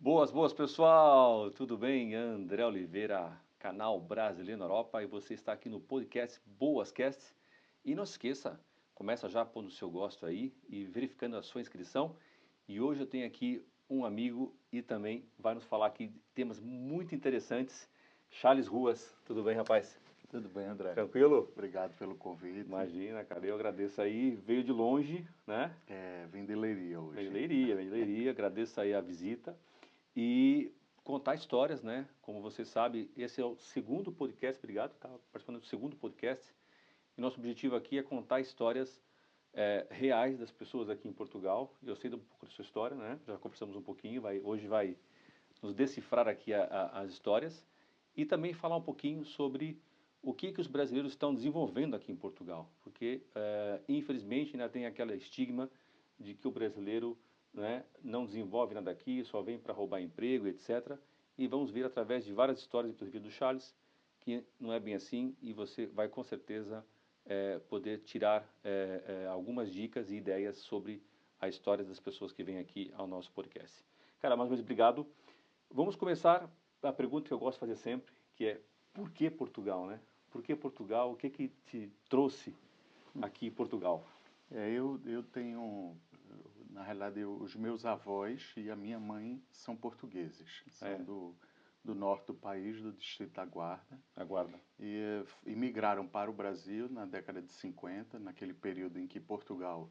Boas, boas, pessoal! Tudo bem? André Oliveira, canal Brasileiro na Europa, e você está aqui no podcast Boascast. E não se esqueça, começa já pondo o seu gosto aí e verificando a sua inscrição. E hoje eu tenho aqui um amigo e também vai nos falar aqui de temas muito interessantes. Charles Ruas, tudo bem, rapaz? Tudo bem, André? Tranquilo? Obrigado pelo convite. Imagina, cara, eu agradeço aí, veio de longe, né? Vim de Leiria hoje. Vem de Leiria, agradeço aí a visita. E contar histórias, né? Como você sabe, esse é o segundo podcast, obrigado, tá participando do segundo podcast. E nosso objetivo aqui é contar histórias reais das pessoas aqui em Portugal. Eu sei um pouco da sua história, né? Já conversamos um pouquinho, hoje vai nos decifrar aqui as histórias e também falar um pouquinho sobre o que os brasileiros estão desenvolvendo aqui em Portugal. Porque, infelizmente, ainda tem aquele estigma de que o brasileiro, né, não desenvolve nada aqui, só vem para roubar emprego, etc. E vamos ver através de várias histórias, inclusive do Charles, que não é bem assim e você vai com certeza poder tirar algumas dicas e ideias sobre a história das pessoas que vêm aqui ao nosso podcast. Cara, mais uma vez, obrigado. Vamos começar a pergunta que eu gosto de fazer sempre, que é por que Portugal, né? Por que Portugal? O que que te trouxe aqui em Portugal? Eu tenho, na realidade, os meus avós e a minha mãe são portugueses. São do norte do país, do Distrito da Guarda. Aguarda. E imigraram para o Brasil na década de 50, naquele período em que Portugal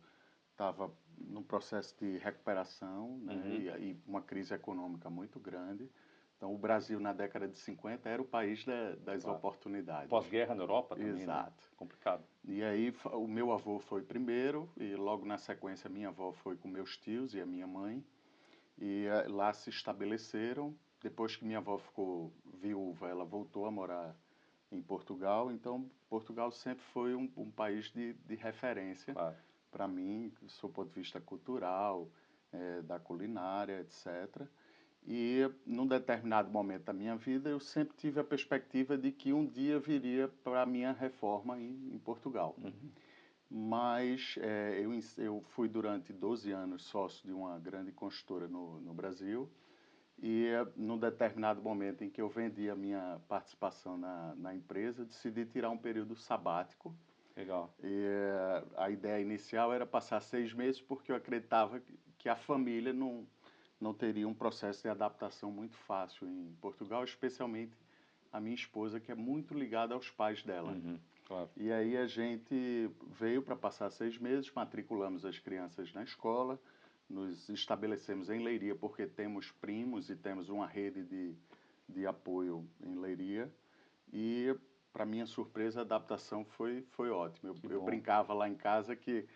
estava num processo de recuperação, né, e uma crise econômica muito grande. Então, o Brasil, na década de 50, era o país das oportunidades. Pós-guerra na Europa também, Exato. né? Complicado. E aí, o meu avô foi primeiro, e logo na sequência, minha avó foi com meus tios e a minha mãe. E lá se estabeleceram. Depois que minha avó ficou viúva, ela voltou a morar em Portugal. Então, Portugal sempre foi um país de referência. Claro. Para mim, do seu ponto de vista cultural, da culinária, etc. E num determinado momento da minha vida, eu sempre tive a perspectiva de que um dia viria para a minha reforma em Portugal. Mas eu fui durante 12 anos sócio de uma grande construtora no Brasil. E num determinado momento em que eu vendi a minha participação na empresa, decidi tirar um período sabático. Legal. E a ideia inicial era passar 6 meses, porque eu acreditava que a família não teria um processo de adaptação muito fácil em Portugal, especialmente a minha esposa, que é muito ligada aos pais dela. Claro. E aí a gente veio para passar 6 meses, matriculamos as crianças na escola, nos estabelecemos em Leiria, porque temos primos e temos uma rede de apoio em Leiria. E, para minha surpresa, a adaptação foi ótima. Eu brincava lá em casa que,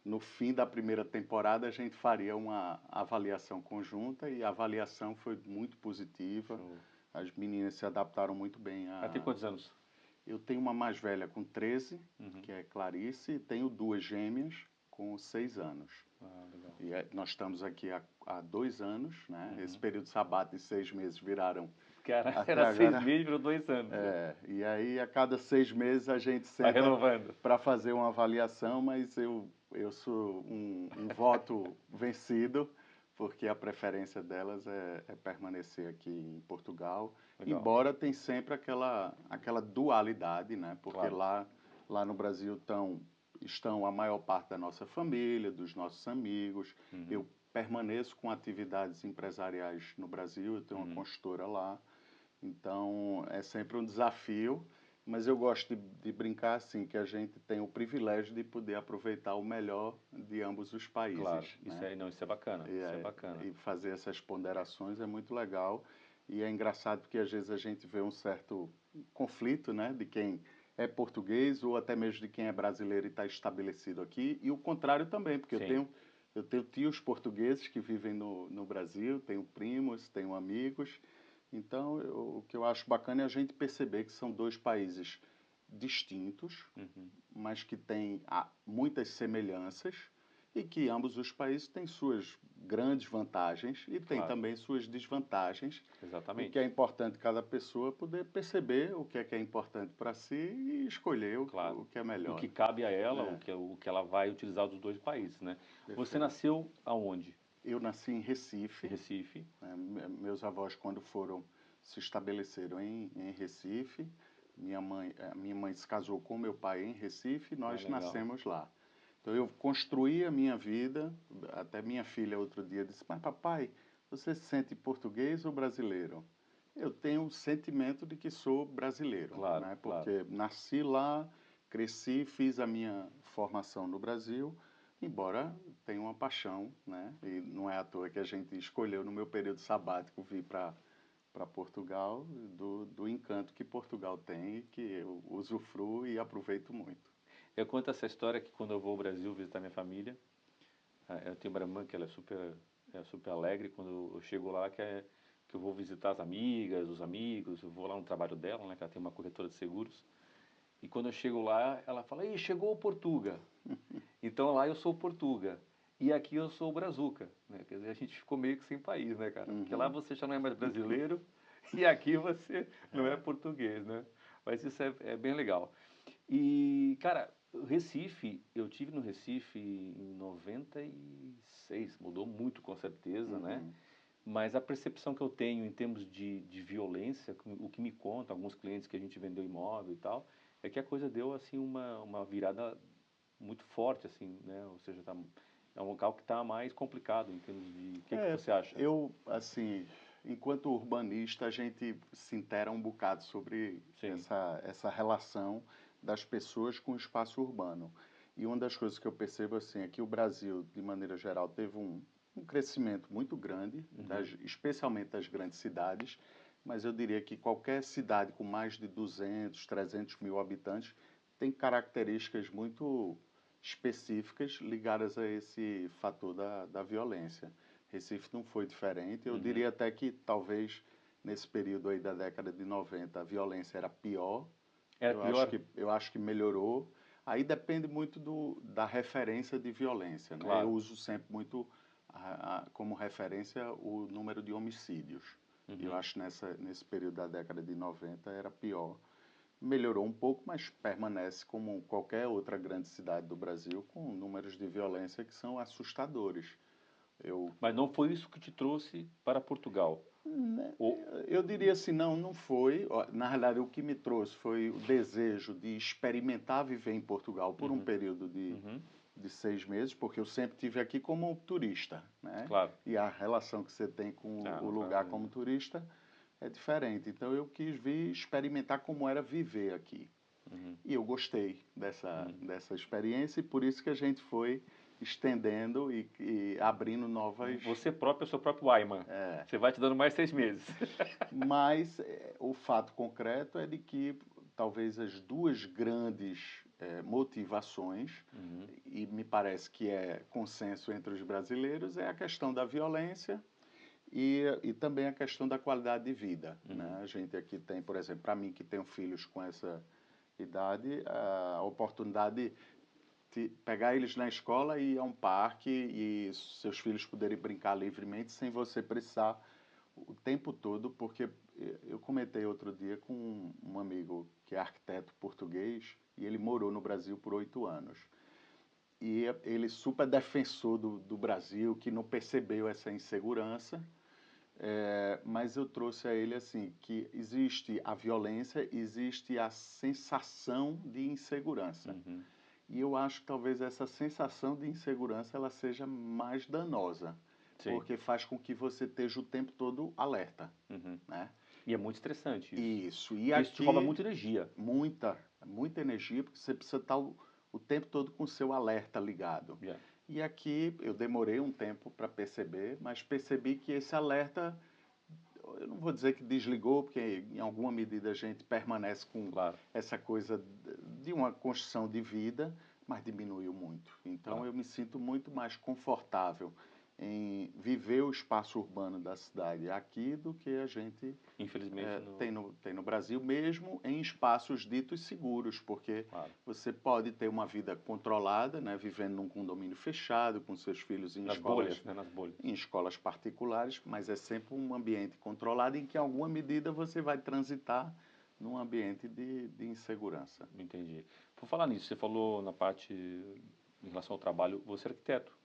no fim da primeira temporada, a gente faria uma avaliação conjunta, e a avaliação foi muito positiva. As meninas se adaptaram muito bem. Tem quantos anos? Eu tenho uma mais velha com 13, que é Clarice, e tenho 2 gêmeas com 6 anos. Legal. E nós estamos aqui há 2 anos, né? Esse período sabático de 6 meses viraram... Cara, até era 6 agora, meses, virou 2 anos. e aí a cada 6 meses a gente Vai senta renovando. para fazer uma avaliação, mas eu sou um voto vencido, porque a preferência delas é permanecer aqui em Portugal. Legal. Embora tem sempre aquela dualidade, né? Porque Claro. lá no Brasil estão a maior parte da nossa família, dos nossos amigos. Eu permaneço com atividades empresariais no Brasil, eu tenho uma consultora lá. Então, é sempre um desafio, mas eu gosto de brincar assim, que a gente tem o privilégio de poder aproveitar o melhor de ambos os países. Claro, né? isso é bacana, isso é bacana. E fazer essas ponderações é muito legal. E é engraçado porque às vezes a gente vê um certo conflito, né, de quem é português ou até mesmo de quem é brasileiro e está estabelecido aqui, e o contrário também, porque eu tenho tios portugueses que vivem no Brasil, tenho primos, tenho amigos. Então, o que eu acho bacana é a gente perceber que são 2 países distintos, mas que têm muitas semelhanças, e que ambos os países têm suas grandes vantagens e têm também suas desvantagens. Exatamente. E que é importante cada pessoa poder perceber o que é importante para si e escolher o que é melhor. O que cabe a ela, o que ela vai utilizar dos 2 países, né? Você nasceu aonde? Eu nasci em Recife. Recife. meus avós, quando foram, se estabeleceram em Recife. Minha mãe se casou com meu pai em Recife e nós Legal. nascemos lá. Então eu construí a minha vida, até minha filha outro dia disse, mas papai, você se sente português ou brasileiro? Eu tenho o sentimento de que sou brasileiro, Claro, né? claro. Porque nasci lá, cresci, fiz a minha formação no Brasil, embora tenha uma paixão, né? E não é à toa que a gente escolheu no meu período sabático vir para Portugal, do encanto que Portugal tem e que eu usufruo e aproveito muito. Eu conto essa história que quando eu vou ao Brasil visitar minha família, eu tenho uma irmã que ela é super alegre quando eu chego lá, que eu vou visitar as amigas, os amigos, eu vou lá no trabalho dela, né, que ela tem uma corretora de seguros. E quando eu chego lá, ela fala, ih, chegou o Portuga. Então lá eu sou o Portuga. E aqui eu sou o Brazuca, né? Quer dizer, a gente ficou meio que sem país, né, cara? Porque lá Uhum. você já não é mais brasileiro e aqui você não é português, né? Mas isso é bem legal. E, cara, o Recife, eu tive no Recife em 96, mudou muito com certeza, né? Uhum. Mas a percepção que eu tenho em termos de violência, o que me contam alguns clientes que a gente vendeu imóvel e tal, é que a coisa deu assim uma virada muito forte, assim, né? Ou seja, é um local que está mais complicado em termos de... O que que você acha? Eu, assim, enquanto urbanista, a gente se intera um bocado sobre Sim. essa relação das pessoas com o espaço urbano. E uma das coisas que eu percebo, assim, é que o Brasil, de maneira geral, teve um crescimento muito grande, especialmente das grandes cidades, mas eu diria que qualquer cidade com mais de 200, 300 mil habitantes tem características muito específicas ligadas a esse fator da violência. Recife não foi diferente. Eu diria até que talvez nesse período aí da década de 90 a violência era pior. Era pior? Eu acho que melhorou. Aí depende muito da referência de violência, né? Eu Claro. uso sempre muito como referência o número de homicídios. E eu acho que nesse período da década de 90 era pior. Melhorou um pouco, mas permanece como qualquer outra grande cidade do Brasil, com números de violência que são assustadores. Eu, Mas não foi isso que te trouxe para Portugal? né, Ou... eu diria assim, não foi. Na realidade, o que me trouxe foi o desejo de experimentar viver em Portugal por um período Uhum. de 6 meses, porque eu sempre tive aqui como turista, né? Claro. E a relação que você tem com Ah, o lugar naturalmente. como turista é diferente. Então eu quis vir experimentar como era viver aqui. E eu gostei dessa experiência e por isso que a gente foi estendendo e abrindo novas. Você próprio é o seu próprio Ayman. Você vai te dando mais 6 meses. Mas o fato concreto é de que talvez as duas grandes motivações, e me parece que é consenso entre os brasileiros, é a questão da violência e também a questão da qualidade de vida. Né? A gente aqui tem, por exemplo, para mim que tenho filhos com essa idade, a oportunidade de pegar eles na escola e ir a um parque e seus filhos poderem brincar livremente sem você precisar o tempo todo, porque eu comentei outro dia com um amigo que é arquiteto português e ele morou no Brasil por 8 anos. E ele super defensor do Brasil, que não percebeu essa insegurança, mas eu trouxe a ele assim que existe a violência, existe a sensação de insegurança. E eu acho que talvez essa sensação de insegurança ela seja mais danosa, Sim. porque faz com que você esteja o tempo todo alerta, né? E é muito estressante isso. Isso. E Porque isso te rouba aqui muita energia. muita energia, porque você precisa estar o tempo todo com o seu alerta ligado. Yeah. E aqui eu demorei um tempo para perceber, mas percebi que esse alerta, eu não vou dizer que desligou, porque em alguma medida a gente permanece com Claro. essa coisa de uma construção de vida, mas diminuiu muito. Então Claro. eu me sinto muito mais confortável em viver o espaço urbano da cidade aqui do que a gente Infelizmente tem no Brasil, mesmo em espaços ditos seguros, porque Claro. você pode ter uma vida controlada, né, vivendo num condomínio fechado, com seus filhos Nas bolhas, né? Nas bolhas. em escolas particulares, mas é sempre um ambiente controlado em que, em alguma medida, você vai transitar num ambiente de insegurança. Entendi. Por falar nisso, você falou na parte em relação ao trabalho, você é arquiteto.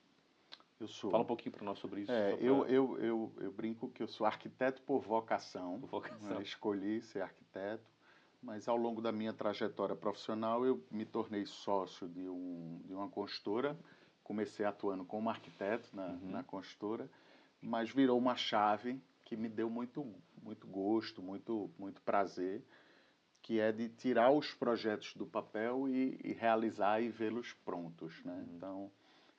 Eu Fala um sou. pouquinho para nós sobre isso, É, só eu, para eu, eu, eu brinco que eu sou arquiteto por vocação, né? vocação. Escolhi ser arquiteto, mas ao longo da minha trajetória profissional eu me tornei sócio de uma construtora, comecei atuando como arquiteto na Uhum. construtora, mas virou uma chave que me deu muito gosto, muito prazer, que é de tirar os projetos do papel e realizar e vê-los prontos, né? Uhum. Então,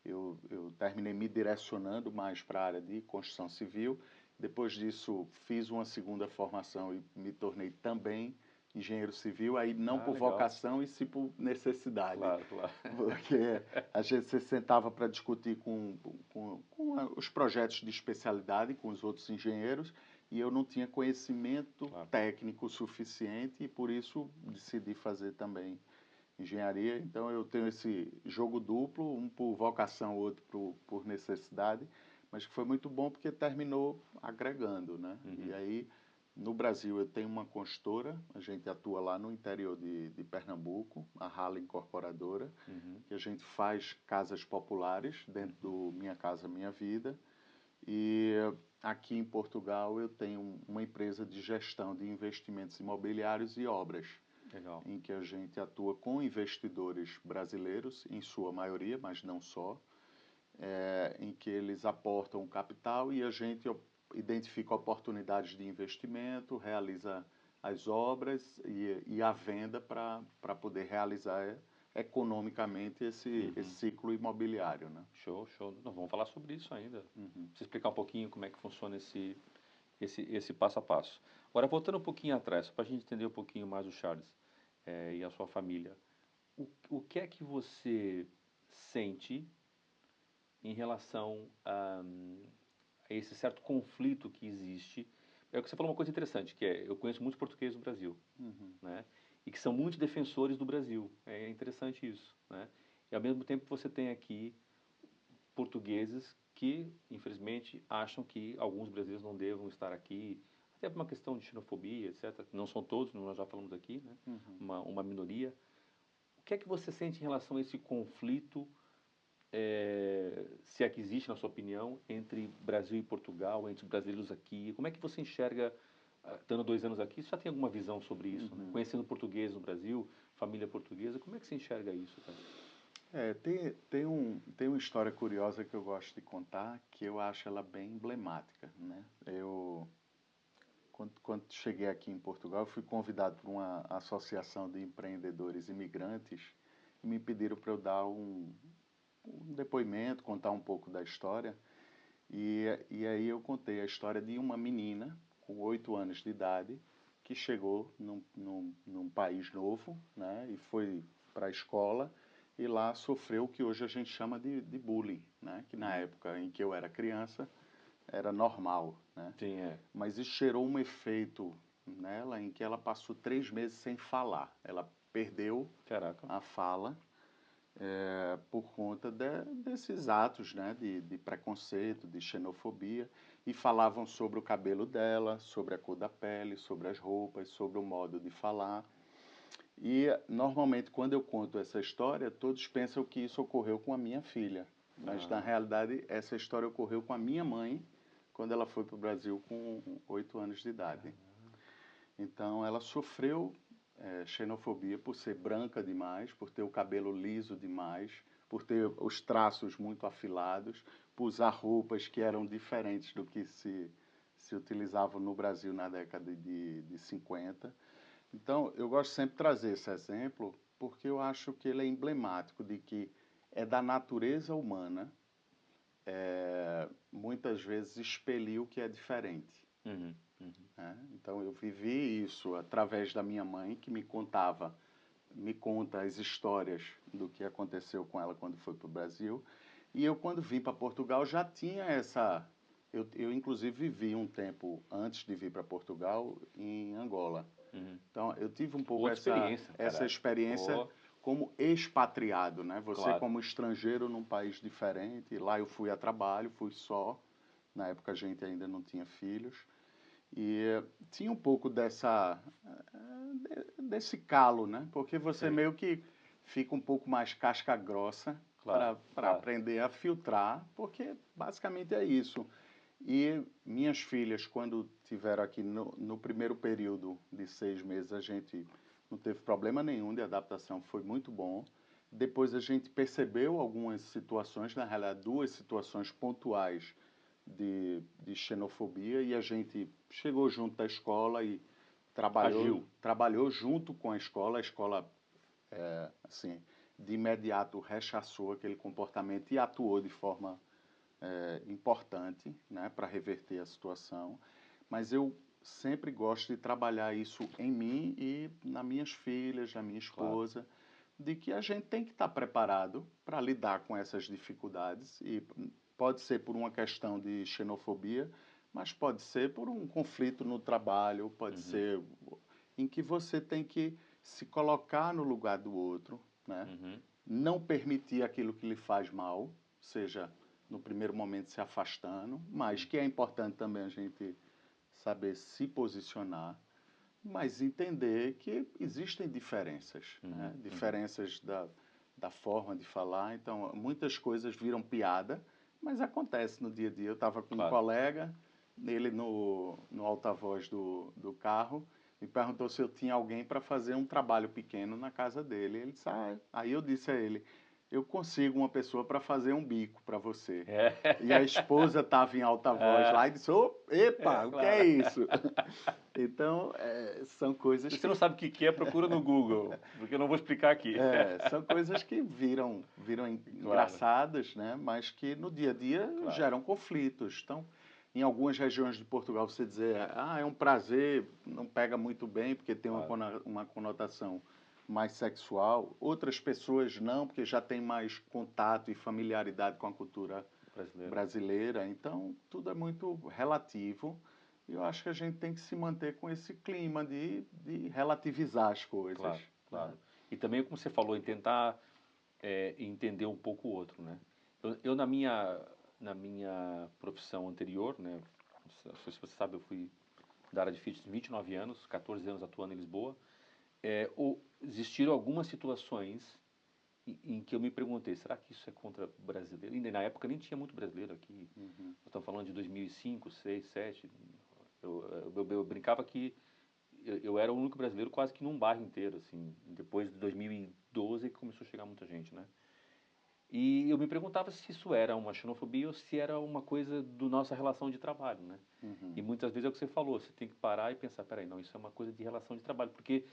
eu terminei me direcionando mais para a área de construção civil. Depois disso, fiz uma segunda formação e me tornei também engenheiro civil, aí não Ah, por legal. vocação e sim por necessidade, Claro, claro. porque a gente se sentava para discutir os projetos de especialidade com os outros engenheiros e eu não tinha conhecimento Claro. técnico suficiente e por isso decidi fazer também engenharia. Então eu tenho esse jogo duplo, um por vocação, outro por necessidade, mas que foi muito bom porque terminou agregando, né? E Uhum. aí no Brasil eu tenho uma consultora, a gente atua lá no interior de Pernambuco, a Hala Incorporadora, Uhum. que a gente faz casas populares dentro do Minha Casa Minha Vida. E aqui em Portugal eu tenho uma empresa de gestão de investimentos imobiliários e obras, Legal. em que a gente atua com investidores brasileiros, em sua maioria, mas não só, em que eles aportam capital e a gente identifica oportunidades de investimento, realiza as obras e a venda para poder realizar economicamente esse Uhum. ciclo imobiliário, né? Show, show. Nós vamos falar sobre isso ainda. Uhum. Preciso explicar um pouquinho como é que funciona esse passo a passo. Agora, voltando um pouquinho atrás, para a gente entender um pouquinho mais o Charles e a sua família, o que é que você sente em relação a esse certo conflito que existe? É o que você falou uma coisa interessante, que é, eu conheço muitos portugueses no Brasil, Uhum. né? E que são muitos defensores do Brasil. É interessante isso, né? E ao mesmo tempo você tem aqui portugueses que, infelizmente, acham que alguns brasileiros não devam estar aqui, até por uma questão de xenofobia, etc. Não são todos, nós já falamos aqui, né? Uhum. Uma minoria. O que é que você sente em relação a esse conflito, se é que existe, na sua opinião, entre Brasil e Portugal, entre os brasileiros aqui? Como é que você enxerga, estando 2 anos aqui, você já tem alguma visão sobre isso, né? Uhum. Conhecendo português no Brasil, família portuguesa, como é que você enxerga isso, cara? Tem uma história curiosa que eu gosto de contar, que eu acho ela bem emblemática, né? Quando cheguei aqui em Portugal, eu fui convidado por uma associação de empreendedores imigrantes e me pediram para eu dar um depoimento, contar um pouco da história. E aí eu contei a história de uma menina com 8 anos de idade que chegou num país novo, né? E foi para a escola e lá sofreu o que hoje a gente chama de bullying, né? Que na Uhum. época em que eu era criança era normal, né? Sim, é. Mas isso gerou um efeito nela em que ela passou 3 meses sem falar. Ela perdeu Caraca. a fala por conta desses atos, né, de preconceito, de xenofobia, e falavam sobre o cabelo dela, sobre a cor da pele, sobre as roupas, sobre o modo de falar. E normalmente quando eu conto essa história, todos pensam que isso ocorreu com a minha filha, mas na Ah, realidade essa história ocorreu com a minha mãe quando ela foi para o Brasil com 8 anos de idade. Então ela sofreu xenofobia por ser branca demais, por ter o cabelo liso demais, por ter os traços muito afilados, por usar roupas que eram diferentes do que se utilizavam no Brasil na década de 50. Então, eu gosto sempre de trazer esse exemplo porque eu acho que ele é emblemático de que é da natureza humana muitas vezes expelir o que é diferente. uhum, uhum. Né? Então, eu vivi isso através da minha mãe, que me conta as histórias do que aconteceu com ela quando foi para o Brasil. E eu, quando vim para Portugal, já tinha essa. Eu, inclusive, vivi um tempo antes de vir para Portugal em Angola. Uhum. Então, eu tive um pouco Outra experiência, essa cara. experiência Oh, como expatriado, né? Você claro. como estrangeiro num país diferente. Lá eu fui a trabalho, fui só. Na época a gente ainda não tinha filhos. E tinha um pouco desse calo, né? Porque você Sei. meio que fica um pouco mais casca grossa Claro, para claro. aprender a filtrar, porque basicamente é isso. E minhas filhas, quando tiveram aqui no primeiro período de 6 meses, a gente não teve problema nenhum de adaptação, foi muito bom. Depois a gente percebeu algumas situações, na realidade, duas situações pontuais de xenofobia, e a gente chegou junto da escola e Agiu. trabalhou junto com a escola, assim, de imediato rechaçou aquele comportamento e atuou de forma importante, né, para reverter a situação. Mas eu sempre gosto de trabalhar isso em mim e nas minhas filhas, na minha Claro. esposa, de que a gente tem que estar preparado para lidar com essas dificuldades, e pode ser por uma questão de xenofobia, mas pode ser por um conflito no trabalho, pode Uhum. ser em que você tem que se colocar no lugar do outro, né? Uhum. Não permitir aquilo que lhe faz mal, seja no primeiro momento se afastando, mas que é importante também a gente saber se posicionar, mas entender que existem diferenças, né? Uhum. Uhum. Diferenças da forma de falar. Então, muitas coisas viram piada, mas acontece no dia a dia. Eu estava com um Claro. colega, ele no alta-voz do carro, me perguntou se eu tinha alguém para fazer um trabalho pequeno na casa dele. Ele disse, aí eu disse a ele, eu consigo uma pessoa para fazer um bico para você. É. E a esposa estava em alta voz lá e disse, epa, o que é Claro. isso? Então, são coisas Se você não que sabe o que é, procura no Google, porque eu não vou explicar aqui. são coisas que viram Claro, engraçadas, né? Mas que no dia a dia claro. geram conflitos. Então, em algumas regiões de Portugal, você dizer, é um prazer, não pega muito bem, porque tem Claro. uma conotação mais sexual. Outras pessoas não, porque já tem mais contato e familiaridade com a cultura Brasileiro. brasileira. Então, tudo é muito relativo. E eu acho que a gente tem que se manter com esse clima de relativizar as coisas, Claro, né? claro. E também, como você falou, em tentar entender um pouco o outro, né? Eu na minha profissão anterior, né? Não sei se você sabe, eu fui da área de fitness 29 anos, 14 anos atuando em Lisboa. Existiram algumas situações em que eu me perguntei, será que isso é contra brasileiro? E na época nem tinha muito brasileiro aqui. Uhum. Nós estamos falando de 2005, 6, 7. Eu brincava que eu era o único brasileiro quase que num bairro inteiro, assim, depois de 2012 que começou a chegar muita gente, né? E eu me perguntava se isso era uma xenofobia ou se era uma coisa da nossa relação de trabalho, né? Uhum. E muitas vezes é o que você falou, você tem que parar e pensar, peraí, não, isso é uma coisa de relação de trabalho, porque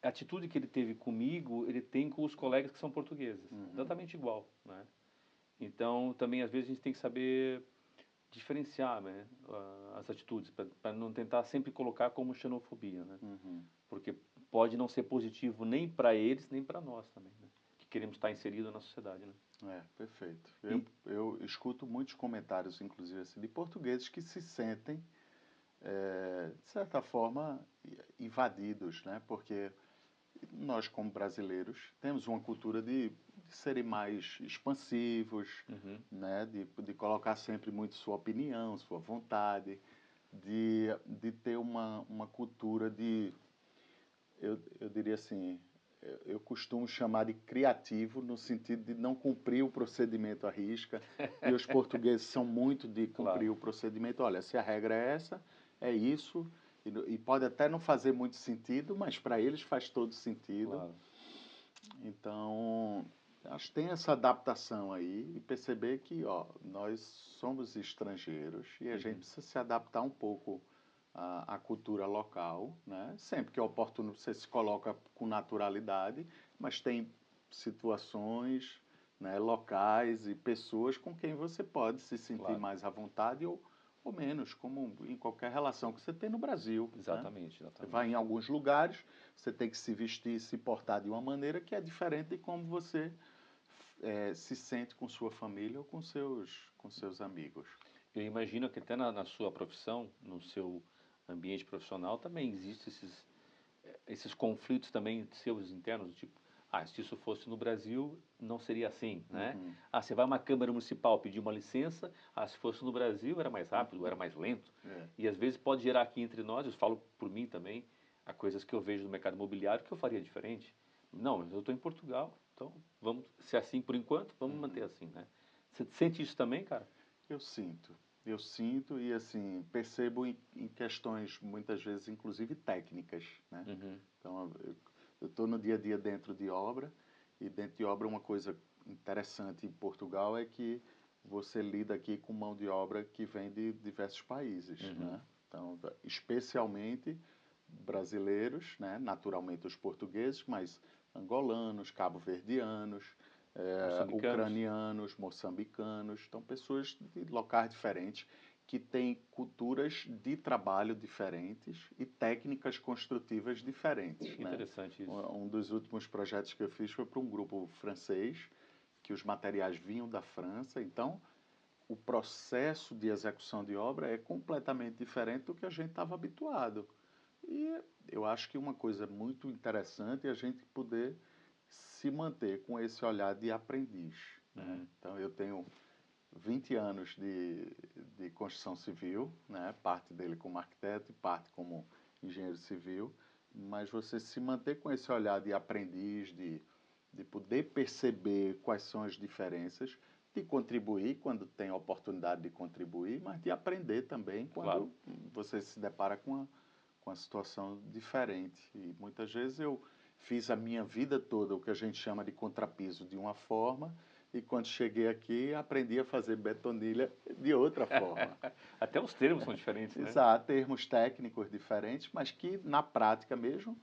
a atitude que ele teve comigo, ele tem com os colegas que são portugueses, Uhum. exatamente igual, né? Então, também às vezes a gente tem que saber diferenciar, né, as atitudes, para não tentar sempre colocar como xenofobia, né? Uhum. Porque pode não ser positivo nem para eles, nem para nós também, né? Que queremos estar inseridos na sociedade, né? Perfeito. E, Eu escuto muitos comentários, inclusive, assim, de portugueses que se sentem, de certa forma, invadidos, né? Porque nós, como brasileiros, temos uma cultura de serem mais expansivos, uhum, né? De colocar sempre muito sua opinião, sua vontade, de ter uma cultura eu diria assim, eu costumo chamar de criativo no sentido de não cumprir o procedimento à risca, e os portugueses são muito de claro, cumprir o procedimento. Olha, se a regra é essa, é isso, e pode até não fazer muito sentido, mas para eles faz todo sentido. claro. Então, acho que tem essa adaptação aí e perceber que, ó, nós somos estrangeiros e a gente Uhum, precisa se adaptar um pouco à cultura local, né? Sempre que é oportuno você se coloca com naturalidade, mas tem situações, né, locais e pessoas com quem você pode se sentir claro. mais à vontade ou menos, como em qualquer relação que você tem no Brasil, né? Exatamente, Você vai em exatamente. alguns lugares, você tem que se vestir e se portar de uma maneira que é diferente de como você se sente com sua família ou com seus amigos. Eu imagino que até na sua profissão, no seu ambiente profissional, também existem esses conflitos também seus internos, tipo, se isso fosse no Brasil, não seria assim, né? Uhum, Você vai a uma Câmara Municipal pedir uma licença, se fosse no Brasil era mais rápido, era mais lento. é, E às vezes pode gerar aqui entre nós, eu falo por mim também, há coisas que eu vejo no mercado imobiliário que eu faria diferente. Não, mas eu estou em Portugal, então vamos ser assim por enquanto, vamos manter assim, né? Você sente isso também, cara? Eu sinto e assim percebo em questões muitas vezes inclusive técnicas, né? Uhum. Então eu estou no dia a dia dentro de obra e dentro de obra uma coisa interessante em Portugal é que você lida aqui com mão de obra que vem de diversos países, né? Então, especialmente brasileiros, né? Naturalmente os portugueses, mas angolanos, cabo-verdianos, Moçambicanos. ucranianos, moçambicanos, então pessoas de locais diferentes que têm culturas de trabalho diferentes e técnicas construtivas diferentes, né? Interessante isso. Um dos últimos projetos que eu fiz foi para um grupo francês, que os materiais vinham da França, então o processo de execução de obra é completamente diferente do que a gente estava habituado. E eu acho que uma coisa muito interessante é a gente poder se manter com esse olhar de aprendiz, né? Então eu tenho 20 anos de construção civil, né? Parte dele como arquiteto e parte como engenheiro civil, mas você se manter com esse olhar de aprendiz, de poder perceber quais são as diferenças, de contribuir quando tem a oportunidade de contribuir, mas de aprender também Claro. quando você se depara com uma situação diferente. E muitas vezes eu fiz a minha vida toda o que a gente chama de contrapiso de uma forma, e quando cheguei aqui aprendi a fazer betonilha de outra forma. Até os termos são diferentes, né? Exato, termos técnicos diferentes, mas que na prática mesmo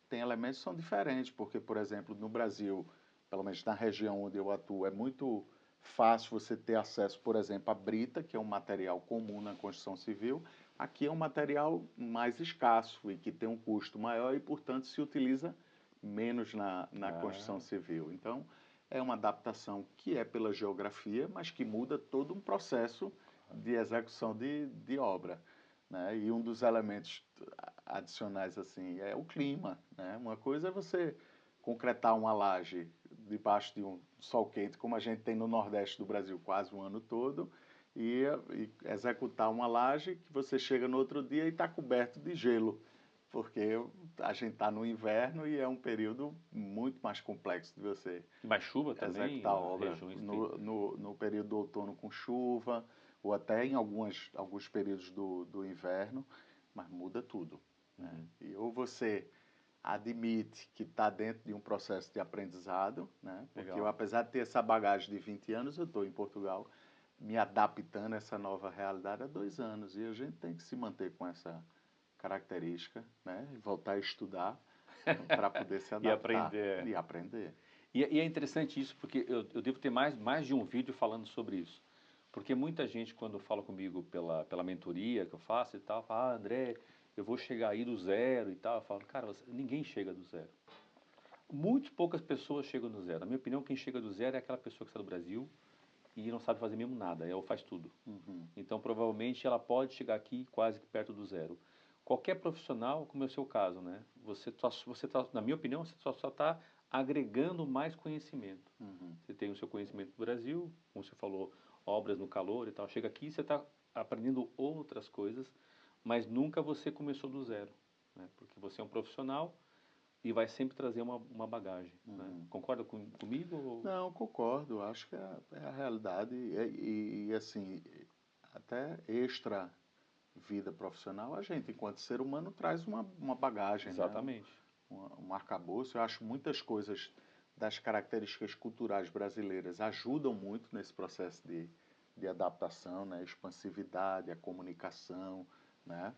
tem elementos que são diferentes, porque, por exemplo, no Brasil, pelo menos na região onde eu atuo, é muito fácil você ter acesso, por exemplo, à brita, que é um material comum na construção civil. Aqui é um material mais escasso e que tem um custo maior e, portanto, se utiliza menos na construção civil. Então, é uma adaptação que é pela geografia, mas que muda todo um processo de execução de obra, né? E um dos elementos adicionais assim é o clima, né? Uma coisa é você concretar uma laje debaixo de um sol quente, como a gente tem no Nordeste do Brasil quase o ano todo, e executar uma laje que você chega no outro dia e está coberto de gelo, porque a gente está no inverno e é um período muito mais complexo de você E mais chuva também, executar a obra regiões que... no período do outono com chuva, ou até em alguns períodos do inverno, mas muda tudo, né? E ou você admite que está dentro de um processo de aprendizado, né? Porque Legal. eu, apesar de ter essa bagagem de 20 anos, eu estou em Portugal me adaptando a essa nova realidade há 2 anos, e a gente tem que se manter com essa característica, né? E voltar a estudar para poder se E adaptar aprender. e aprender. E é interessante isso, porque eu devo ter mais de um vídeo falando sobre isso. Porque muita gente, quando fala comigo pela mentoria que eu faço e tal, fala, ah, André, eu vou chegar aí do zero e tal. Eu falo, cara, ninguém chega do zero. Muito poucas pessoas chegam do zero. Na minha opinião, quem chega do zero é aquela pessoa que está do Brasil e não sabe fazer mesmo nada, ela faz tudo. Então, provavelmente, ela pode chegar aqui quase que perto do zero. Qualquer profissional, como é o seu caso, né? Você tá, na minha opinião, você só está agregando mais conhecimento. Você tem o seu conhecimento do Brasil, como você falou, obras no calor e tal. Chega aqui, você está aprendendo outras coisas, mas nunca você começou do zero, né? Porque você é um profissional e vai sempre trazer uma bagagem, né? Concorda comigo? Ou... Não, concordo. Acho que é a realidade. Assim, até extra vida profissional, a gente, enquanto ser humano, traz uma bagagem, né? Exatamente. Um arcabouço. Eu acho muitas coisas das características culturais brasileiras ajudam muito nesse processo de adaptação, né? A expansividade, a comunicação, né?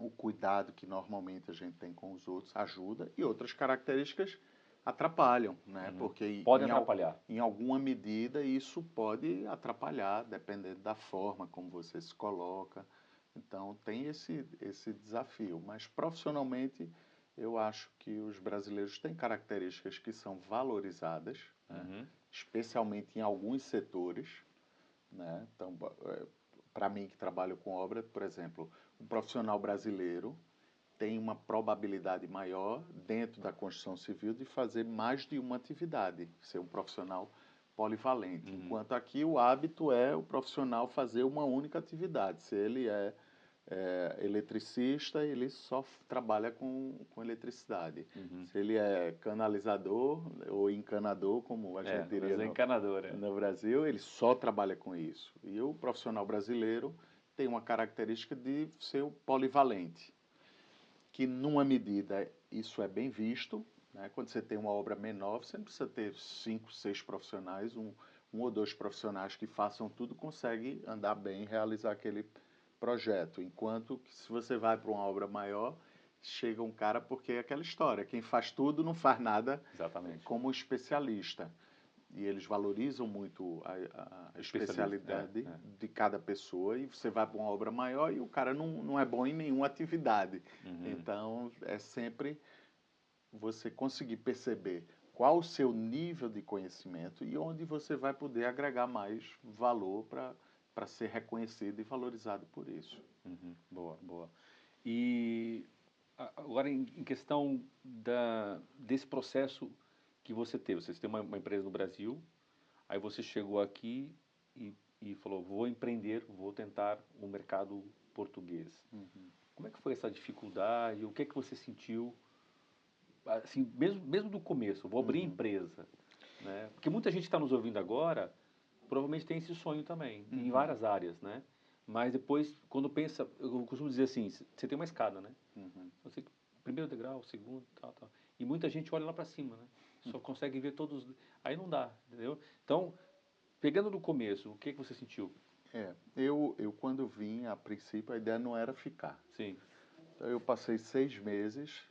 O cuidado que normalmente a gente tem com os outros ajuda, e outras características atrapalham, né? Porque Podem atrapalhar. em alguma medida isso pode atrapalhar, dependendo da forma como você se coloca. Então tem esse desafio, mas profissionalmente eu acho que os brasileiros têm características que são valorizadas, né? Especialmente em alguns setores, né? Então, para mim que trabalho com obra, por exemplo, um profissional brasileiro tem uma probabilidade maior dentro da construção civil de fazer mais de uma atividade, ser um profissional polivalente. Enquanto aqui o hábito é o profissional fazer uma única atividade. Se ele é eletricista, ele só trabalha com eletricidade. Uhum. Se ele é canalizador ou encanador, como a gente diria mas é encanadora. no Brasil, ele só trabalha com isso. E o profissional brasileiro tem uma característica de ser o polivalente, que numa medida isso é bem visto, né? Quando você tem uma obra menor, você não precisa ter 5, 6 profissionais, um ou dois profissionais que façam tudo consegue andar bem e realizar aquele projeto. Enquanto que se você vai para uma obra maior, chega um cara porque é aquela história, quem faz tudo não faz nada. Exatamente. Como especialista. E eles valorizam muito a especialidade de cada pessoa, e você vai para uma obra maior e o cara não é bom em nenhuma atividade. Uhum. Então, é sempre você conseguir perceber qual o seu nível de conhecimento e onde você vai poder agregar mais valor para ser reconhecido e valorizado por isso. Uhum. Boa, boa. E agora, em questão desse processo que você teve, você tem uma empresa no Brasil, aí você chegou aqui e falou, vou empreender, vou tentar o mercado português. Uhum. Como é que foi essa dificuldade? O que é que você sentiu? Assim, mesmo do começo, vou abrir empresa, né? Porque muita gente está nos ouvindo agora, provavelmente tem esse sonho também, em várias áreas, né? Mas depois, quando pensa, eu costumo dizer assim, você tem uma escada, né? Você, primeiro degrau, segundo, tal, tal. E muita gente olha lá para cima, né? Só consegue ver todos. Aí não dá, entendeu? Então, pegando do começo, o que que você sentiu? Eu quando vim, a princípio, a ideia não era ficar. Sim. Então, eu passei 6 meses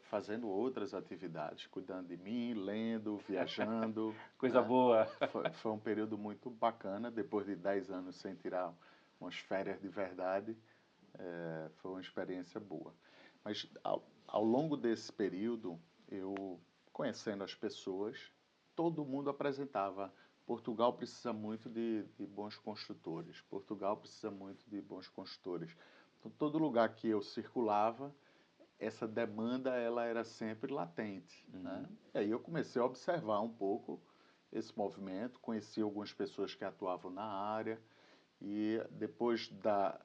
fazendo outras atividades, cuidando de mim, lendo, viajando. Coisa Né? boa. Foi um período muito bacana, depois de 10 anos sem tirar umas férias de verdade, foi uma experiência boa. Mas ao longo desse período, eu conhecendo as pessoas, todo mundo apresentava: Portugal precisa muito de bons construtores, Portugal precisa muito de bons construtores. Então, todo lugar que eu circulava, essa demanda ela era sempre latente. Né? E aí eu comecei a observar um pouco esse movimento, conheci algumas pessoas que atuavam na área, e depois da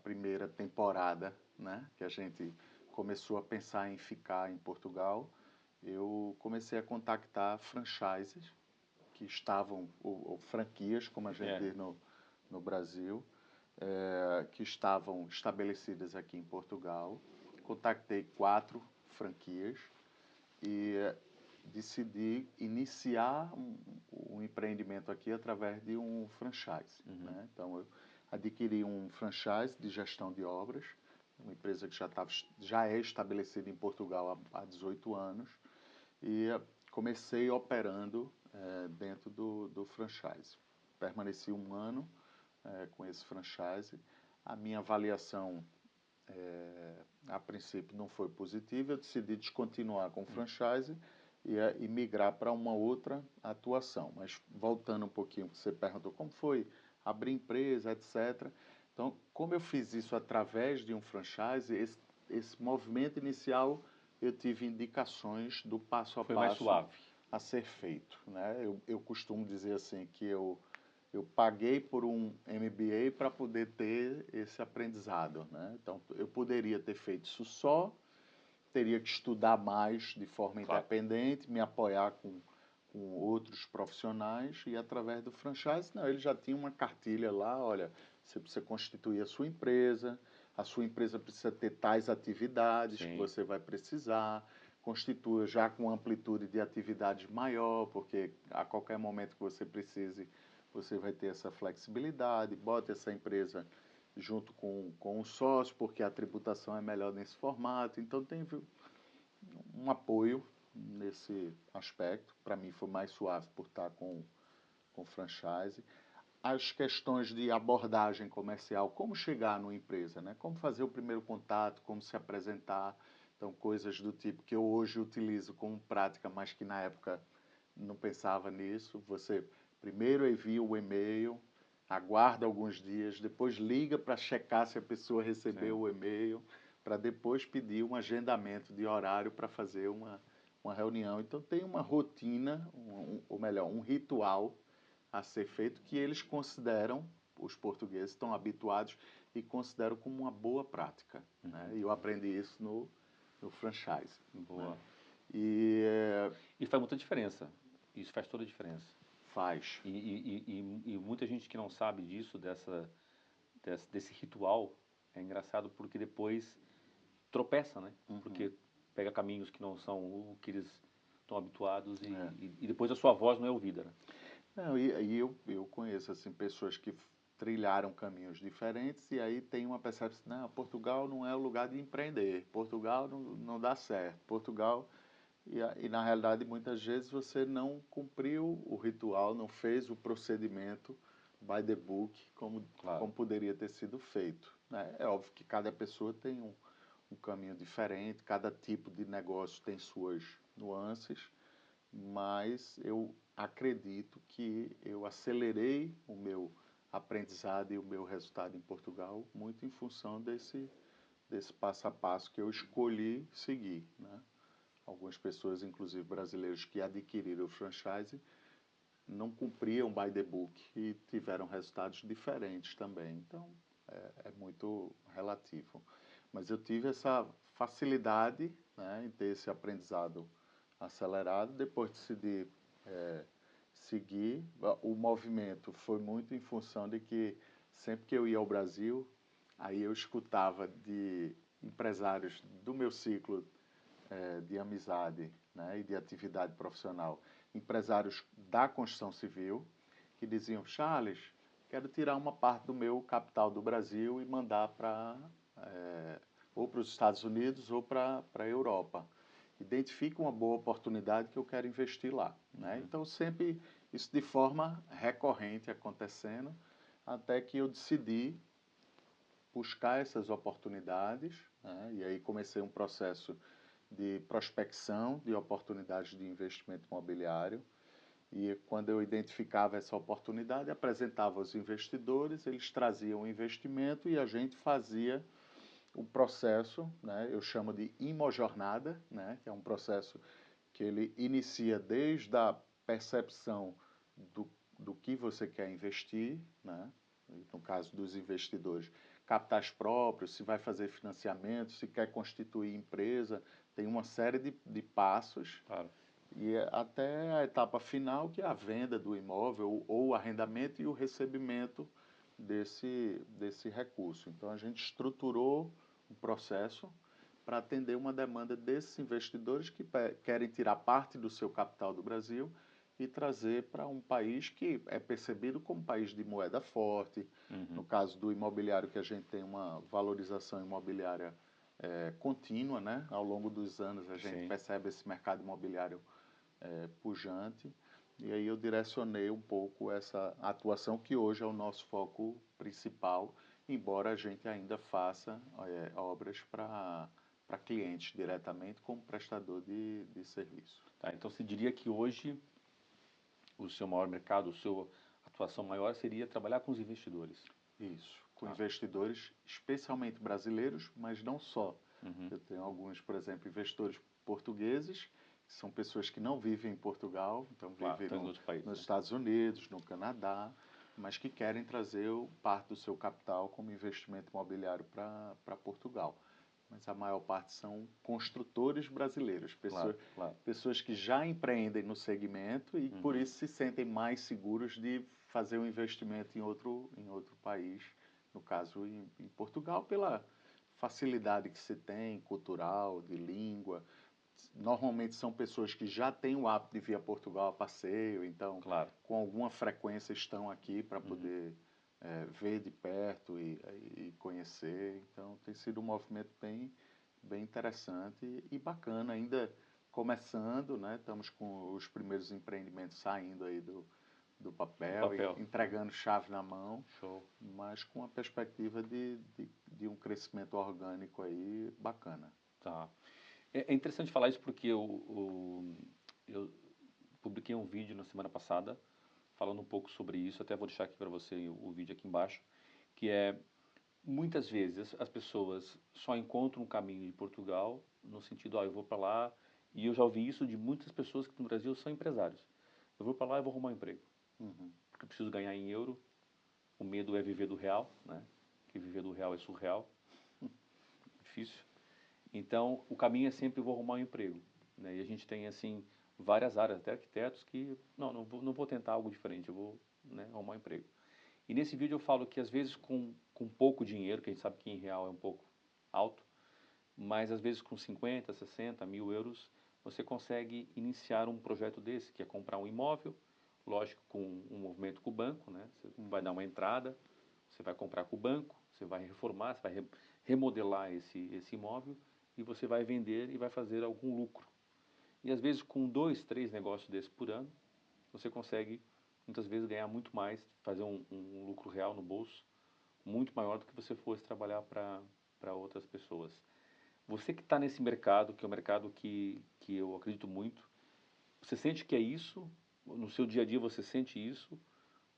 primeira temporada, né, que a gente começou a pensar em ficar em Portugal, eu comecei a contactar franchises que estavam, ou franquias, como a gente diz no Brasil, que estavam estabelecidas aqui em Portugal. Contactei 4 franquias e decidi iniciar um empreendimento aqui através de um franchise. Né? Então, eu adquiri um franchise de gestão de obras, uma empresa que já é estabelecida em Portugal há 18 anos, e comecei operando dentro do franchise. Permaneci um ano com esse franchise. A minha avaliação, a princípio, não foi positiva. Eu decidi descontinuar com o franchise e migrar para uma outra atuação. Mas voltando um pouquinho, que você perguntou como foi abrir empresa, etc. Então, como eu fiz isso através de um franchise, esse movimento inicial eu tive indicações do passo a Foi mais passo suave. a ser feito. Né? Eu costumo dizer assim que eu paguei por um MBA para poder ter esse aprendizado. Né? Então, eu poderia ter feito isso só, teria que estudar mais de forma independente, me apoiar com outros profissionais, e através do franchise, não, ele já tinha uma cartilha lá: olha, você precisa constituir a sua empresa precisa ter tais atividades que você vai precisar, constitua já com amplitude de atividades maior, porque a qualquer momento que você precise, você vai ter essa flexibilidade, bota essa empresa junto com o sócio, porque a tributação é melhor nesse formato. Então, tem um apoio nesse aspecto. Para mim, foi mais suave por estar com franchise. As questões de abordagem comercial, como chegar numa empresa, né? Como fazer o primeiro contato, como se apresentar. Então, coisas do tipo que eu hoje utilizo como prática, mas que na época não pensava nisso. Você primeiro envia o e-mail, aguarda alguns dias, depois liga para checar se a pessoa recebeu o e-mail, para depois pedir um agendamento de horário para fazer uma reunião. Então, tem uma rotina, ou melhor, um ritual a ser feito que eles consideram, os portugueses estão habituados, e considero como uma boa prática. Né? E eu aprendi isso no franchise. Boa. Né? E E faz muita diferença. Isso faz toda a diferença. faz. E muita gente que não sabe disso, desse ritual, é engraçado porque depois tropeça, né? Porque pega caminhos que não são o que eles estão habituados e depois a sua voz não é ouvida, né? Não, e eu conheço assim, pessoas que trilharam caminhos diferentes e aí tem uma percepção, não, Portugal não é o lugar de empreender, Portugal não dá certo, Portugal... E na realidade, muitas vezes você não cumpriu o ritual, não fez o procedimento by the book Claro. como poderia ter sido feito. Né? É óbvio que cada pessoa tem um caminho diferente, cada tipo de negócio tem suas nuances, mas eu acredito que eu acelerei o meu aprendizado e o meu resultado em Portugal muito em função desse passo a passo que eu escolhi seguir, né? Algumas pessoas, inclusive brasileiros, que adquiriram o franchise, não cumpriam by the book e tiveram resultados diferentes também. Então, é muito relativo. Mas eu tive essa facilidade, né, em ter esse aprendizado acelerado. Depois decidi seguir. O movimento foi muito em função de que sempre que eu ia ao Brasil, aí eu escutava de empresários do meu ciclo de amizade, né, e de atividade profissional, empresários da construção civil, que diziam, Charles, quero tirar uma parte do meu capital do Brasil e mandar para ou para os Estados Unidos ou para a Europa. Identifica uma boa oportunidade que eu quero investir lá. Né? Então, sempre isso de forma recorrente acontecendo, até que eu decidi buscar essas oportunidades, né? E aí comecei um processo de prospecção de oportunidades de investimento imobiliário. E quando eu identificava essa oportunidade, apresentava aos investidores, eles traziam o investimento e a gente fazia o processo, né? Eu chamo de imojornada, né? Que é um processo que ele inicia desde a percepção do que você quer investir, né? No caso dos investidores, capitais próprios, se vai fazer financiamento, se quer constituir empresa, tem uma série de passos. Claro. E até a etapa final, que é a venda do imóvel ou o arrendamento e o recebimento desse recurso. Então, a gente estruturou o processo para atender uma demanda desses investidores que querem tirar parte do seu capital do Brasil e trazer para um país que é percebido como um país de moeda forte. No caso do imobiliário, que a gente tem uma valorização imobiliária contínua, né? Ao longo dos anos a gente percebe esse mercado imobiliário pujante. E aí eu direcionei um pouco essa atuação que hoje é o nosso foco principal, embora a gente ainda faça obras para clientes diretamente como prestador de serviço. Tá, então você diria que hoje o seu maior mercado, a sua atuação maior seria trabalhar com os investidores. Isso, com investidores, especialmente brasileiros, mas não só. Eu tenho alguns, por exemplo, investidores portugueses, que são pessoas que não vivem em Portugal, então vivem Nos países, nos né? Estados Unidos, no Canadá, mas que querem trazer parte do seu capital como investimento imobiliário para Portugal. Mas a maior parte são construtores brasileiros, pessoas que já empreendem no segmento e por isso se sentem mais seguros de fazer um investimento em outro país, no caso em Portugal, pela facilidade que se tem, cultural, de língua. Normalmente são pessoas que já têm o hábito de vir a Portugal a passeio, então com alguma frequência estão aqui para poder ver de perto e conhecer. Então tem sido um movimento bem interessante e bacana, ainda começando, né? Estamos com os primeiros empreendimentos saindo aí do papel. E entregando chave na mão. Show. Mas com a perspectiva de um crescimento orgânico aí bacana. Tá. É interessante falar isso porque eu publiquei um vídeo na semana passada falando um pouco sobre isso, até vou deixar aqui para você o vídeo aqui embaixo, que é, muitas vezes as pessoas só encontram um caminho de Portugal no sentido, eu vou para lá, e eu já ouvi isso de muitas pessoas que no Brasil são empresários. Eu vou para lá e vou arrumar um emprego. Porque eu preciso ganhar em euro, o medo é viver do real, né? porque viver do real é surreal, difícil. Então, o caminho é sempre vou arrumar um emprego, né? E a gente tem, assim, várias áreas, até arquitetos, que não vou tentar algo diferente, eu vou, né, arrumar um emprego. E nesse vídeo eu falo que às vezes com pouco dinheiro, que a gente sabe que em real é um pouco alto, mas às vezes com 50, 60 mil euros, você consegue iniciar um projeto desse, que é comprar um imóvel, lógico, com um movimento com o banco, né? Você vai dar uma entrada, você vai comprar com o banco, você vai reformar, você vai remodelar esse imóvel e você vai vender e vai fazer algum lucro. E às vezes com 2, 3 negócios desses por ano, você consegue muitas vezes ganhar muito mais, fazer um lucro real no bolso, muito maior do que você fosse trabalhar para outras pessoas. Você que está nesse mercado, que é um mercado que eu acredito muito, você sente que é isso? No seu dia a dia você sente isso?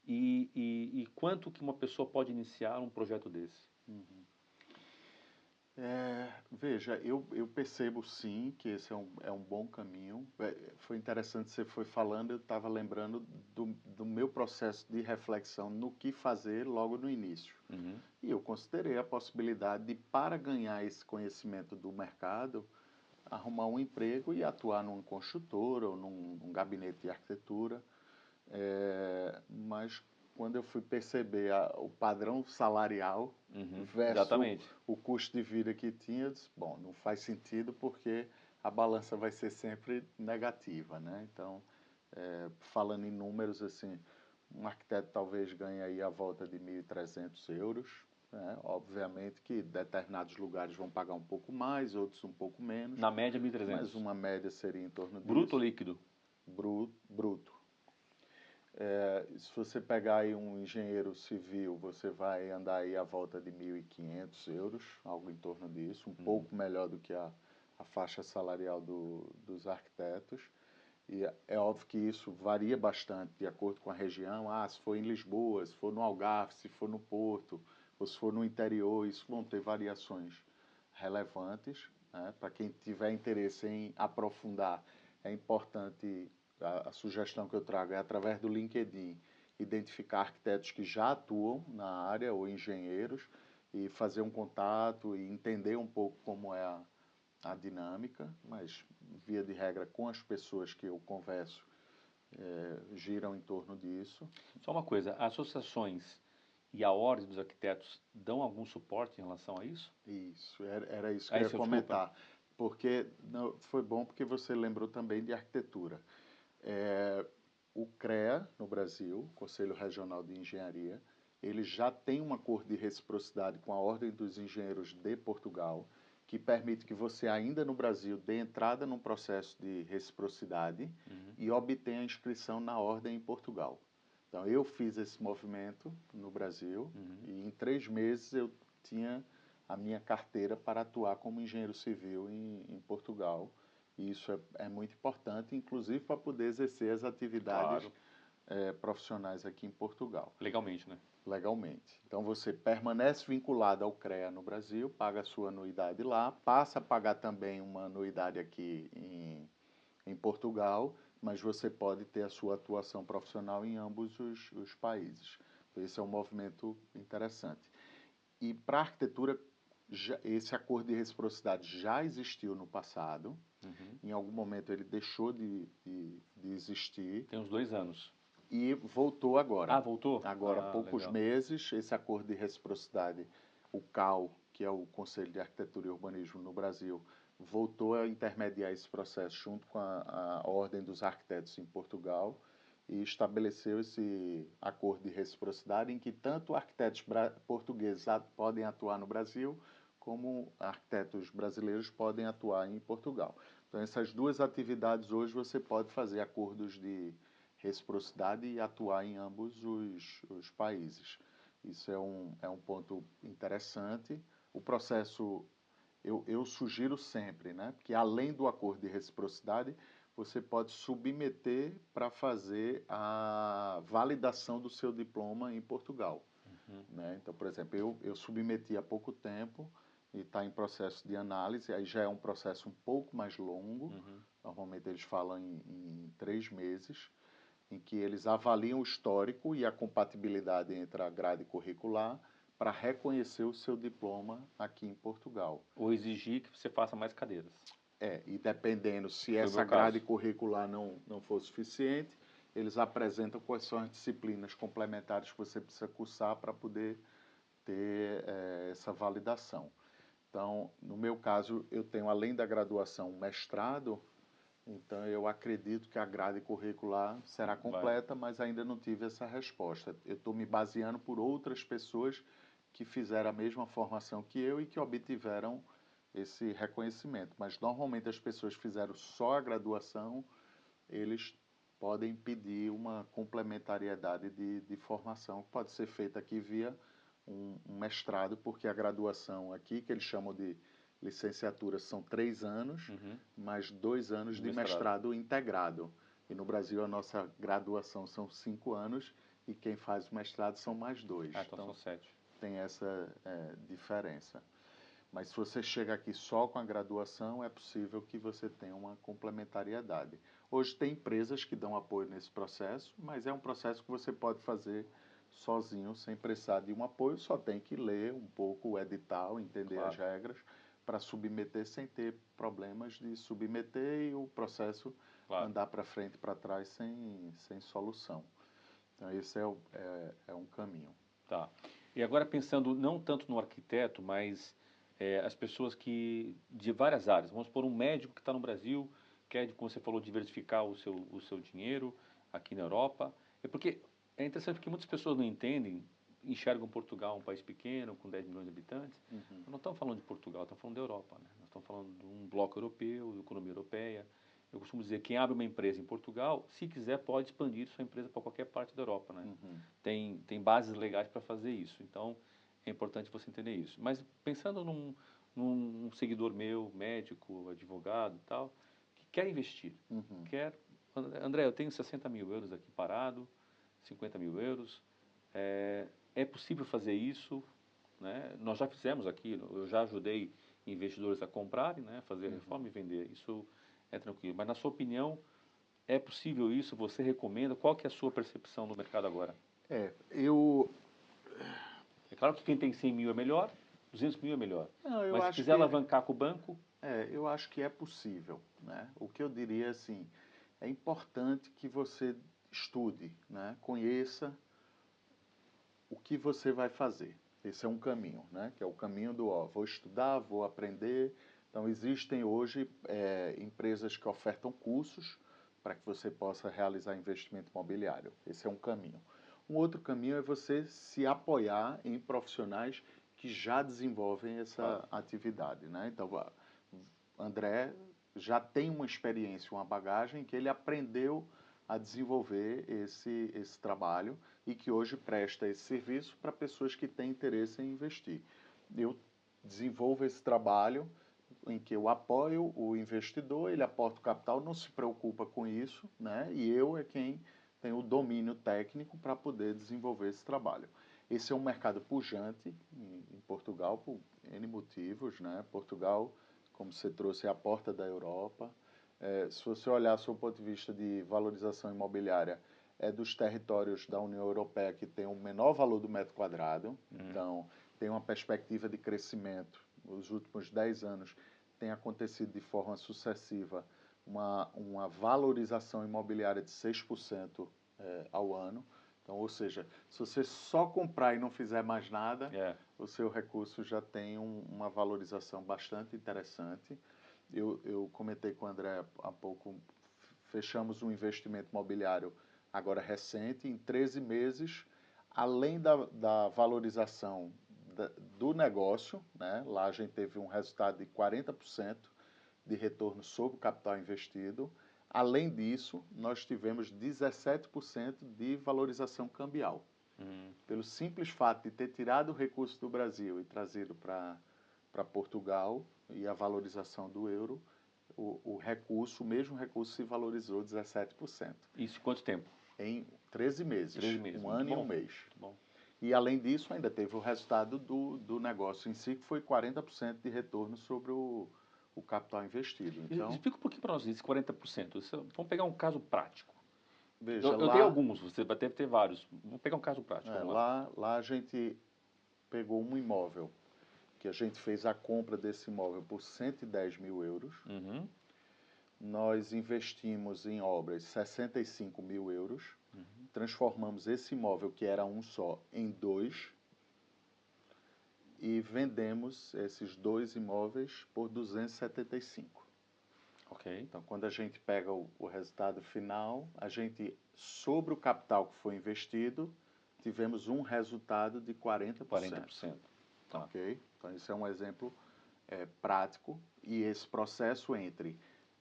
E quanto que uma pessoa pode iniciar um projeto desse? Veja, eu percebo sim que esse é um bom caminho. Foi interessante, você foi falando, eu estava lembrando do meu processo de reflexão no que fazer logo no início. Uhum. E eu considerei a possibilidade de, para ganhar esse conhecimento do mercado, arrumar um emprego e atuar numa construtora ou num gabinete de arquitetura. Mas quando eu fui perceber o padrão salarial versus Exatamente. o custo de vida que tinha, eu disse, bom, não faz sentido porque a balança vai ser sempre negativa, né? Então, falando em números, assim, um arquiteto talvez ganhe aí a volta de 1.300 euros, né? Obviamente que determinados lugares vão pagar um pouco mais, outros um pouco menos, Na média, mas 1.300. uma média seria em torno Bruto ou disso. líquido? Bruto. Se você pegar aí um engenheiro civil, você vai andar aí à volta de 1.500 euros, algo em torno disso, um pouco melhor do que a faixa salarial dos arquitetos. E é óbvio que isso varia bastante de acordo com a região. Se for em Lisboa, se for no Algarve, se for no Porto, ou se for no interior, isso vão ter variações relevantes, né? Para quem tiver interesse em aprofundar, é importante, a sugestão que eu trago é através do LinkedIn, identificar arquitetos que já atuam na área ou engenheiros e fazer um contato e entender um pouco como é a dinâmica, mas via de regra com as pessoas que eu converso giram em torno disso. Só uma coisa, associações e a Ordem dos Arquitetos dão algum suporte em relação a isso? Isso, era isso que eu ia Isso, desculpa. comentar. Porque foi bom porque você lembrou também de arquitetura. O CREA, no Brasil, Conselho Regional de Engenharia, ele já tem um acordo de reciprocidade com a Ordem dos Engenheiros de Portugal, que permite que você, ainda no Brasil, dê entrada num processo de reciprocidade e obtenha a inscrição na Ordem em Portugal. Então, eu fiz esse movimento no Brasil e em 3 meses eu tinha a minha carteira para atuar como engenheiro civil em Portugal. E isso é muito importante, inclusive para poder exercer as atividades Claro. Profissionais aqui em Portugal, Legalmente, né? legalmente. Então você permanece vinculado ao CREA no Brasil, paga a sua anuidade lá, passa a pagar também uma anuidade aqui em Portugal, mas você pode ter a sua atuação profissional em ambos os países. Então, esse é um movimento interessante. E para a arquitetura, esse acordo de reciprocidade já existiu no passado. Em algum momento ele deixou de existir Tem uns 2 anos. e voltou agora. Voltou? Agora, há poucos Legal. meses, esse acordo de reciprocidade, o CAU, que é o Conselho de Arquitetura e Urbanismo no Brasil, voltou a intermediar esse processo junto com a Ordem dos Arquitetos em Portugal e estabeleceu esse acordo de reciprocidade em que tanto arquitetos portugueses podem atuar no Brasil, como arquitetos brasileiros podem atuar em Portugal. Então, essas duas atividades hoje você pode fazer acordos de reciprocidade e atuar em ambos os países. Isso é um ponto interessante. O processo, eu sugiro sempre, né? Porque além do acordo de reciprocidade, você pode submeter para fazer a validação do seu diploma em Portugal. Né? Então, por exemplo, eu submeti há pouco tempo e está em processo de análise, aí já é um processo um pouco mais longo, normalmente eles falam em 3 meses, em que eles avaliam o histórico e a compatibilidade entre a grade curricular para reconhecer o seu diploma aqui em Portugal. Ou exigir que você faça mais cadeiras. E dependendo se Foi o essa meu grade caso. curricular não for suficiente, eles apresentam quais são as disciplinas complementares que você precisa cursar para poder ter essa validação. Então, no meu caso, eu tenho, além da graduação, um mestrado, então eu acredito que a grade curricular será completa, mas ainda não tive essa resposta. Eu estou me baseando por outras pessoas que fizeram a mesma formação que eu e que obtiveram esse reconhecimento. Mas normalmente as pessoas que fizeram só a graduação, eles podem pedir uma complementariedade de formação que pode ser feita aqui via um mestrado, porque a graduação aqui, que eles chamam de licenciatura, são 3 anos, mais 2 anos de mestrado integrado. E no Brasil a nossa graduação são 5 anos e quem faz o mestrado são mais 2. Então são 7. Tem essa diferença. Mas se você chega aqui só com a graduação, é possível que você tenha uma complementariedade. Hoje tem empresas que dão apoio nesse processo, mas é um processo que você pode fazer sozinho, sem precisar de um apoio, só tem que ler um pouco o edital, entender as regras, para submeter sem ter problemas de submeter e o processo andar para frente e para trás sem solução. Então esse é um caminho. Tá. E agora pensando não tanto no arquiteto, mas as pessoas que de várias áreas. Vamos supor um médico que está no Brasil, quer, como você falou, diversificar o seu dinheiro aqui na Europa. Porque é interessante porque muitas pessoas não entendem, enxergam Portugal um país pequeno, com 10 milhões de habitantes. Nós não estamos falando de Portugal, estamos falando da Europa. Né? Nós estamos falando de um bloco europeu, de economia europeia. Eu costumo dizer que quem abre uma empresa em Portugal, se quiser, pode expandir sua empresa para qualquer parte da Europa. Né? Tem bases legais para fazer isso. Então, é importante você entender isso. Mas pensando num seguidor meu, médico, advogado e tal, que quer investir, André, eu tenho 60 mil euros aqui parado, 50 mil euros, é possível fazer isso, né? Nós já fizemos aqui, eu já ajudei investidores a comprarem, né? Fazer reforma e vender, isso é tranquilo. Mas na sua opinião, é possível isso? Você recomenda? Qual que é a sua percepção do mercado agora? É claro que quem tem 100 mil é melhor, 200 mil é melhor. Mas se quiser alavancar com o banco... eu acho que é possível. Né? O que eu diria assim, é importante que você estude, né? Conheça o que você vai fazer. Esse é um caminho, né? Que é o caminho do vou estudar, vou aprender. Então, existem hoje empresas que ofertam cursos para que você possa realizar investimento imobiliário. Esse é um caminho. Um outro caminho é você se apoiar em profissionais que já desenvolvem essa atividade. Né? Então, André já tem uma experiência, uma bagagem que ele aprendeu a desenvolver esse trabalho e que hoje presta esse serviço para pessoas que têm interesse em investir. Eu desenvolvo esse trabalho em que eu apoio o investidor, ele aporta o capital, não se preocupa com isso, né? E eu é quem tem o domínio técnico para poder desenvolver esse trabalho. Esse é um mercado pujante em Portugal por N motivos, né? Portugal, como você trouxe, é a porta da Europa. Se você olhar sob o ponto de vista de valorização imobiliária, é dos territórios da União Europeia que tem o menor valor do metro quadrado. Então, tem uma perspectiva de crescimento. Nos últimos 10 anos tem acontecido de forma sucessiva uma valorização imobiliária de 6% ao ano. Então, ou seja, se você só comprar e não fizer mais nada, o seu recurso já tem uma valorização bastante interessante. Eu comentei com o André há pouco, fechamos um investimento imobiliário agora recente, em 13 meses, além da valorização do negócio, né? Lá a gente teve um resultado de 40% de retorno sobre o capital investido. Além disso, nós tivemos 17% de valorização cambial. Pelo simples fato de ter tirado o recurso do Brasil e trazido para Portugal e a valorização do euro, o mesmo recurso se valorizou 17%. Isso em quanto tempo? Em 13 meses. 13 meses. Um ano e um mês. Bom. E, além disso, ainda teve o resultado do negócio em si, que foi 40% de retorno sobre o capital investido. Então, explica um pouquinho para nós esse 40%. Vamos pegar um caso prático. Veja, eu tenho alguns, você deve ter vários. Vamos pegar um caso prático. Lá a gente, pegou um imóvel, que a gente fez a compra desse imóvel por 110 mil euros. Uhum. Nós investimos em obras 65 mil euros. Transformamos esse imóvel, que era um só, em dois. E vendemos esses dois imóveis por 275. Ok. Então, quando a gente pega o resultado final, a gente, sobre o capital que foi investido, tivemos um resultado de 40%. 40%. Tá. Ok? Então, isso é um exemplo prático. E esse processo entre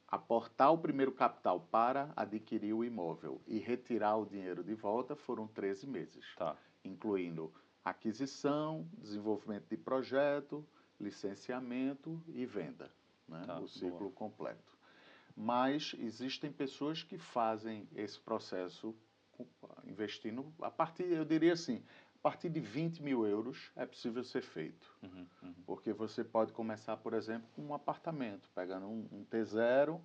aportar o primeiro capital para adquirir o imóvel e retirar o dinheiro de volta foram 13 meses, Tá. incluindo aquisição, desenvolvimento de projeto, licenciamento e venda, né? Tá, O ciclo boa. completo. Mas existem pessoas que fazem esse processo investindo a partir, eu diria assim, a partir de 20 mil euros é possível ser feito. Uhum, uhum. Porque você pode começar, por exemplo, com um apartamento, pegando um T0,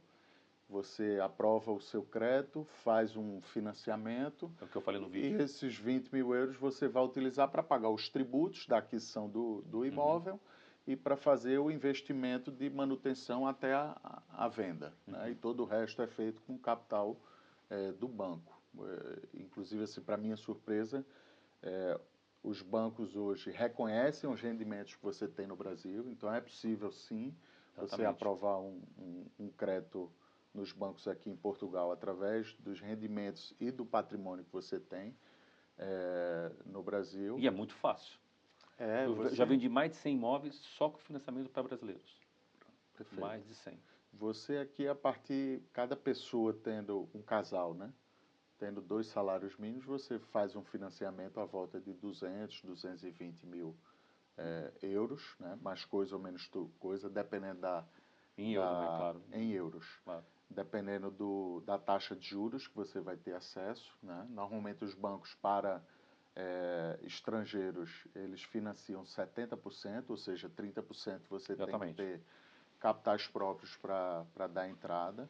você aprova o seu crédito, faz um financiamento, É o que eu falei no e vídeo. esses 20 mil euros você vai utilizar para pagar os tributos da aquisição do imóvel e para fazer o investimento de manutenção até a venda. Né? E todo o resto é feito com capital do banco. Inclusive, assim, para minha surpresa, os bancos hoje reconhecem os rendimentos que você tem no Brasil, então é possível sim você Exatamente. aprovar um crédito nos bancos aqui em Portugal através dos rendimentos e do patrimônio que você tem no Brasil. E é muito fácil. Eu já vendi mais de 100 imóveis só com financiamento para brasileiros. Perfeito. Mais de 100. Você aqui, a partir, cada pessoa tendo um casal, né? Tendo 2 salários mínimos, você faz um financiamento à volta de 200, 220 mil euros, né? Mais coisa ou menos coisa, dependendo Em euros, né? Claro. em euros. Claro. Dependendo da taxa de juros que você vai ter acesso, né? Normalmente os bancos para estrangeiros, eles financiam 70%, ou seja, 30% você tem que Exatamente. ter capitais próprios para dar entrada.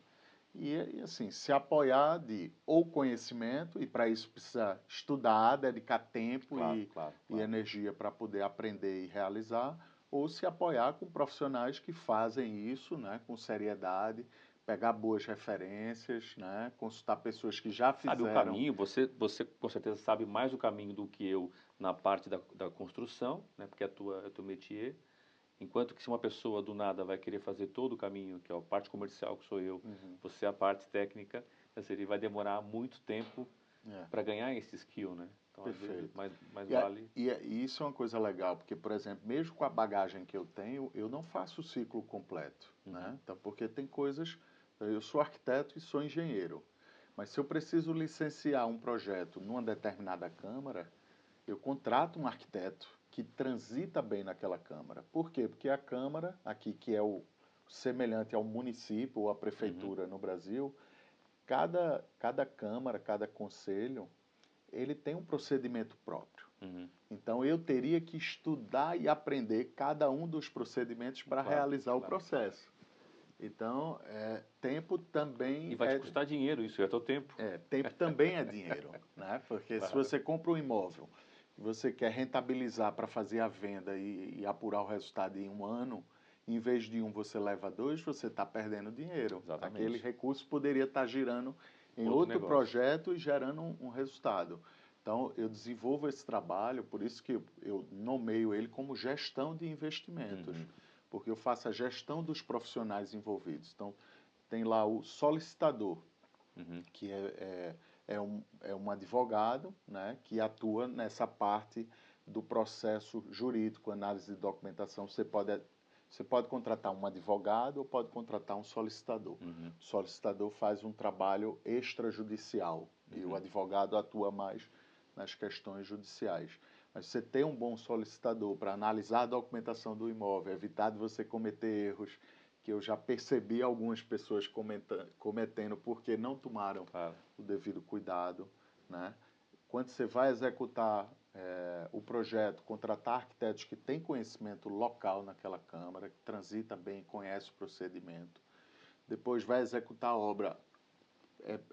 E assim, se apoiar de ou conhecimento, e para isso precisa estudar, dedicar tempo Claro, e claro, e claro. energia para poder aprender e realizar, ou se apoiar com profissionais que fazem isso, né, com seriedade, pegar boas referências, né, consultar pessoas que já Sabe o fizeram. caminho, você com certeza sabe mais o caminho do que eu na parte da construção, né? Porque é teu métier. Enquanto que se uma pessoa do nada vai querer fazer todo o caminho, que é a parte comercial, que sou eu, você é a parte técnica, ele vai demorar muito tempo É, para ganhar esse skill, né? Então, às vezes, perfeito. mais E, a- vale... e isso é uma coisa legal, porque, por exemplo, mesmo com a bagagem que eu tenho, eu não faço o ciclo completo, né? Então, porque tem coisas... Eu sou arquiteto e sou engenheiro, mas se eu preciso licenciar um projeto numa determinada câmara, eu contrato um arquiteto que transita bem naquela câmara. Por quê? Porque a câmara, aqui que é o semelhante ao município ou à prefeitura no Brasil, cada câmara, cada conselho, ele tem um procedimento próprio. Então eu teria que estudar e aprender cada um dos procedimentos para Claro, realizar o claro. processo. Então, tempo E também vai te custar dinheiro, isso é teu tempo. tempo também é dinheiro, né? Porque se Claro. você compra um imóvel e você quer rentabilizar para fazer a venda e apurar o resultado em um ano, em vez de um você leva dois, você está perdendo dinheiro. Exatamente. Aquele recurso poderia estar girando em Outro outro negócio. projeto e gerando um resultado. Então, eu desenvolvo esse trabalho, por isso que eu nomeio ele como gestão de investimentos, porque eu faço a gestão dos profissionais envolvidos. Então, tem lá o solicitador, que é um advogado, né, que atua nessa parte do processo jurídico, análise de documentação. Você pode contratar um advogado ou pode contratar um solicitador. O solicitador faz um trabalho extrajudicial e o advogado atua mais nas questões judiciais. Mas você ter um bom solicitador para analisar a documentação do imóvel, evitar de você cometer erros, que eu já percebi algumas pessoas cometendo porque não tomaram o devido cuidado, né? Quando você vai executar o projeto, contratar arquitetos que têm conhecimento local naquela câmara, que transita bem, conhece o procedimento. Depois vai executar a obra,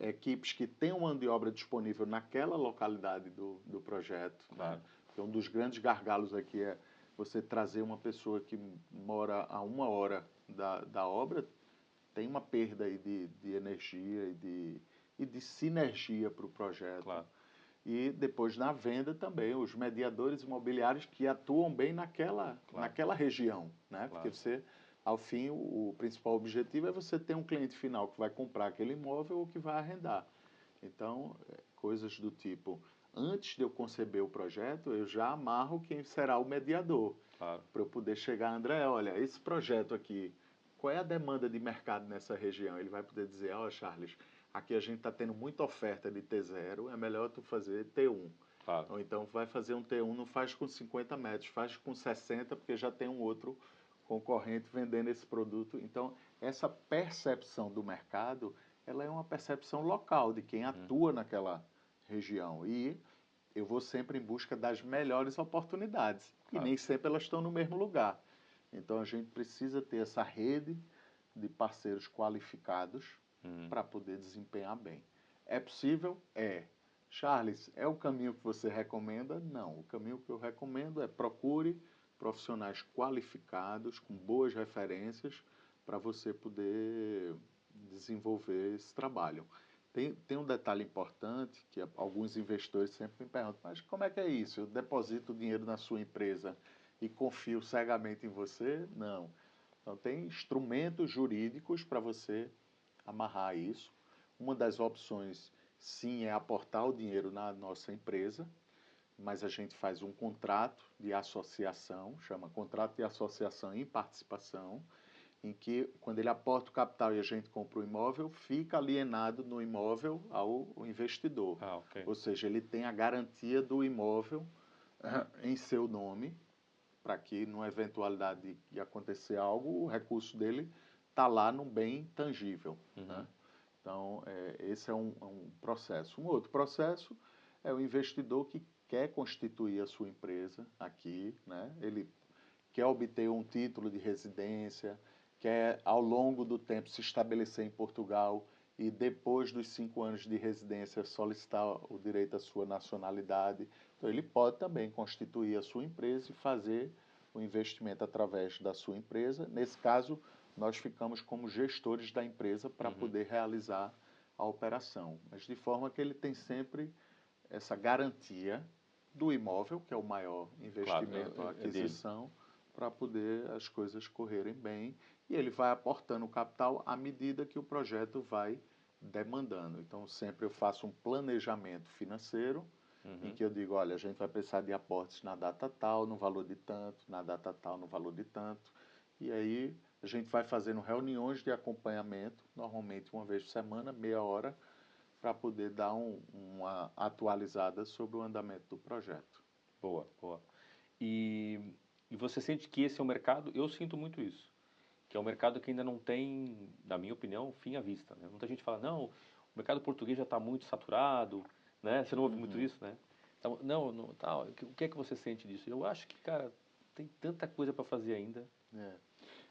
equipes que têm uma mão de obra disponível naquela localidade do projeto, né? Porque um dos grandes gargalos aqui é você trazer uma pessoa que mora a 1 hora da obra, tem uma perda aí de energia e de sinergia para o projeto. Claro. E depois na venda também, os mediadores imobiliários que atuam bem naquela região, né? Claro. Porque você, ao fim, o principal objetivo é você ter um cliente final que vai comprar aquele imóvel ou que vai arrendar. Então, coisas do tipo, antes de eu conceber o projeto, eu já amarro quem será o mediador. Claro. Para eu poder chegar, André, olha, esse projeto aqui, qual é a demanda de mercado nessa região? Ele vai poder dizer, ó, Charles, aqui a gente está tendo muita oferta de T0, é melhor tu fazer T1. Claro. Ou então vai fazer um T1, não faz com 50 metros, faz com 60, porque já tem um outro concorrente vendendo esse produto. Então, essa percepção do mercado, ela é uma percepção local, de quem atua naquela região. E eu vou sempre em busca das melhores oportunidades. Claro. E nem sempre elas estão no mesmo lugar. Então, a gente precisa ter essa rede de parceiros qualificados para poder desempenhar bem. É possível? É. Charles, é o caminho que você recomenda? Não. O caminho que eu recomendo é procure profissionais qualificados, com boas referências, para você poder desenvolver esse trabalho. Tem um detalhe importante que alguns investidores sempre me perguntam, mas como é que é isso? Eu deposito o dinheiro na sua empresa e confio cegamente em você? Não. Então, tem instrumentos jurídicos para você amarrar isso. Uma das opções, sim, é aportar o dinheiro na nossa empresa, mas a gente faz um contrato de associação, chama contrato de associação em participação, em que, quando ele aporta o capital e a gente compra o imóvel, fica alienado no imóvel ao investidor. Okay. Ou seja, ele tem a garantia do imóvel em seu nome, para que, numa eventualidade de acontecer algo, o recurso dele está lá num bem tangível. Né? Então, esse é um processo. Um outro processo é o investidor que quer constituir a sua empresa aqui, né? Ele quer obter um título de residência, quer, ao longo do tempo, se estabelecer em Portugal e, depois dos 5 anos de residência, solicitar o direito à sua nacionalidade. Então, ele pode também constituir a sua empresa e fazer o investimento através da sua empresa. Nesse caso, nós ficamos como gestores da empresa para poder realizar a operação. Mas de forma que ele tem sempre essa garantia do imóvel, que é o maior investimento, Claro, a aquisição, para poder as coisas correrem bem. E ele vai aportando o capital à medida que o projeto vai demandando. Então, sempre eu faço um planejamento financeiro, em que eu digo, olha, a gente vai precisar de aportes na data tal, no valor de tanto, na data tal, no valor de tanto. E aí a gente vai fazendo reuniões de acompanhamento, normalmente uma vez por semana, meia hora, para poder dar uma atualizada sobre o andamento do projeto. Boa, boa. E você sente que esse é um mercado, eu sinto muito isso, que é um mercado que ainda não tem, na minha opinião, fim à vista. Né? Muita gente fala, não, o mercado português já está muito saturado, né? Você não ouve muito isso, né? Então, não, tal, o que é que você sente disso? Eu acho que, cara, tem tanta coisa para fazer ainda.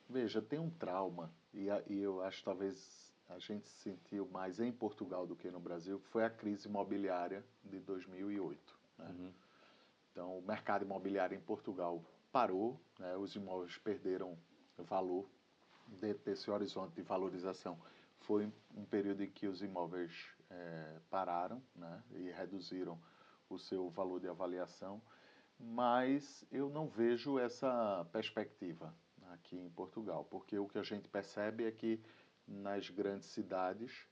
Veja, tem um trauma, e eu acho que talvez a gente sentiu mais em Portugal do que no Brasil, que foi a crise imobiliária de 2008. Né? Então, o mercado imobiliário em Portugal parou, né? Os imóveis perderam valor dentro desse horizonte de valorização. Foi um período em que os imóveis pararam, né? E reduziram o seu valor de avaliação, mas eu não vejo essa perspectiva aqui em Portugal, porque o que a gente percebe é que nas grandes cidades,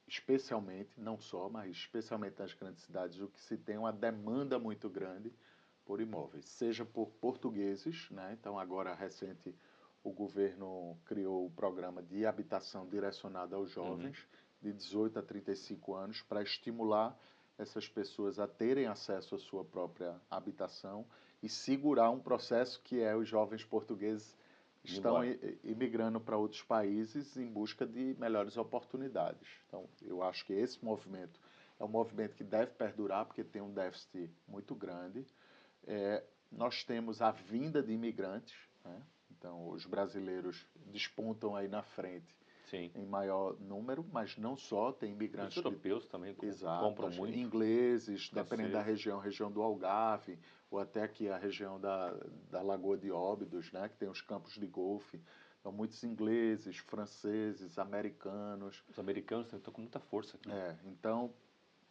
especialmente, não só, mas especialmente nas grandes cidades, o que se tem é uma demanda muito grande por imóveis, seja por portugueses, né? Então agora recente o governo criou o programa de habitação direcionado aos jovens de 18 a 35 anos para estimular essas pessoas a terem acesso à sua própria habitação e segurar um processo que é os jovens portugueses estão imigrando para outros países em busca de melhores oportunidades. Então, eu acho que esse movimento é um movimento que deve perdurar, porque tem um déficit muito grande. Nós temos a vinda de imigrantes, né? Então, os brasileiros despontam aí na frente Sim. em maior número, mas não só, tem Os imigrantes europeus também exato, compram muito. ingleses, dependendo da Franceses. região do Algarve, ou até aqui a região da Lagoa de Óbidos, né, que tem os campos de golfe. Então, muitos ingleses, franceses, americanos. Os americanos estão com muita força aqui. Então,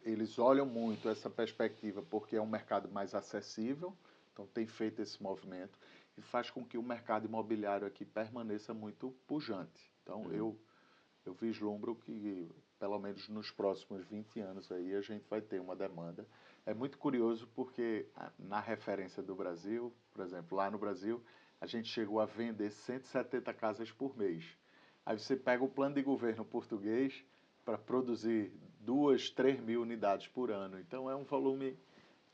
eles olham muito essa perspectiva porque é um mercado mais acessível, então tem feito esse movimento e faz com que o mercado imobiliário aqui permaneça muito pujante. Então, eu vislumbro que, pelo menos nos próximos 20 anos aí, a gente vai ter uma demanda. É muito curioso porque, na referência do Brasil, por exemplo, lá no Brasil, a gente chegou a vender 170 casas por mês. Aí você pega o plano de governo português para produzir 2, 3 mil unidades por ano. Então, é um volume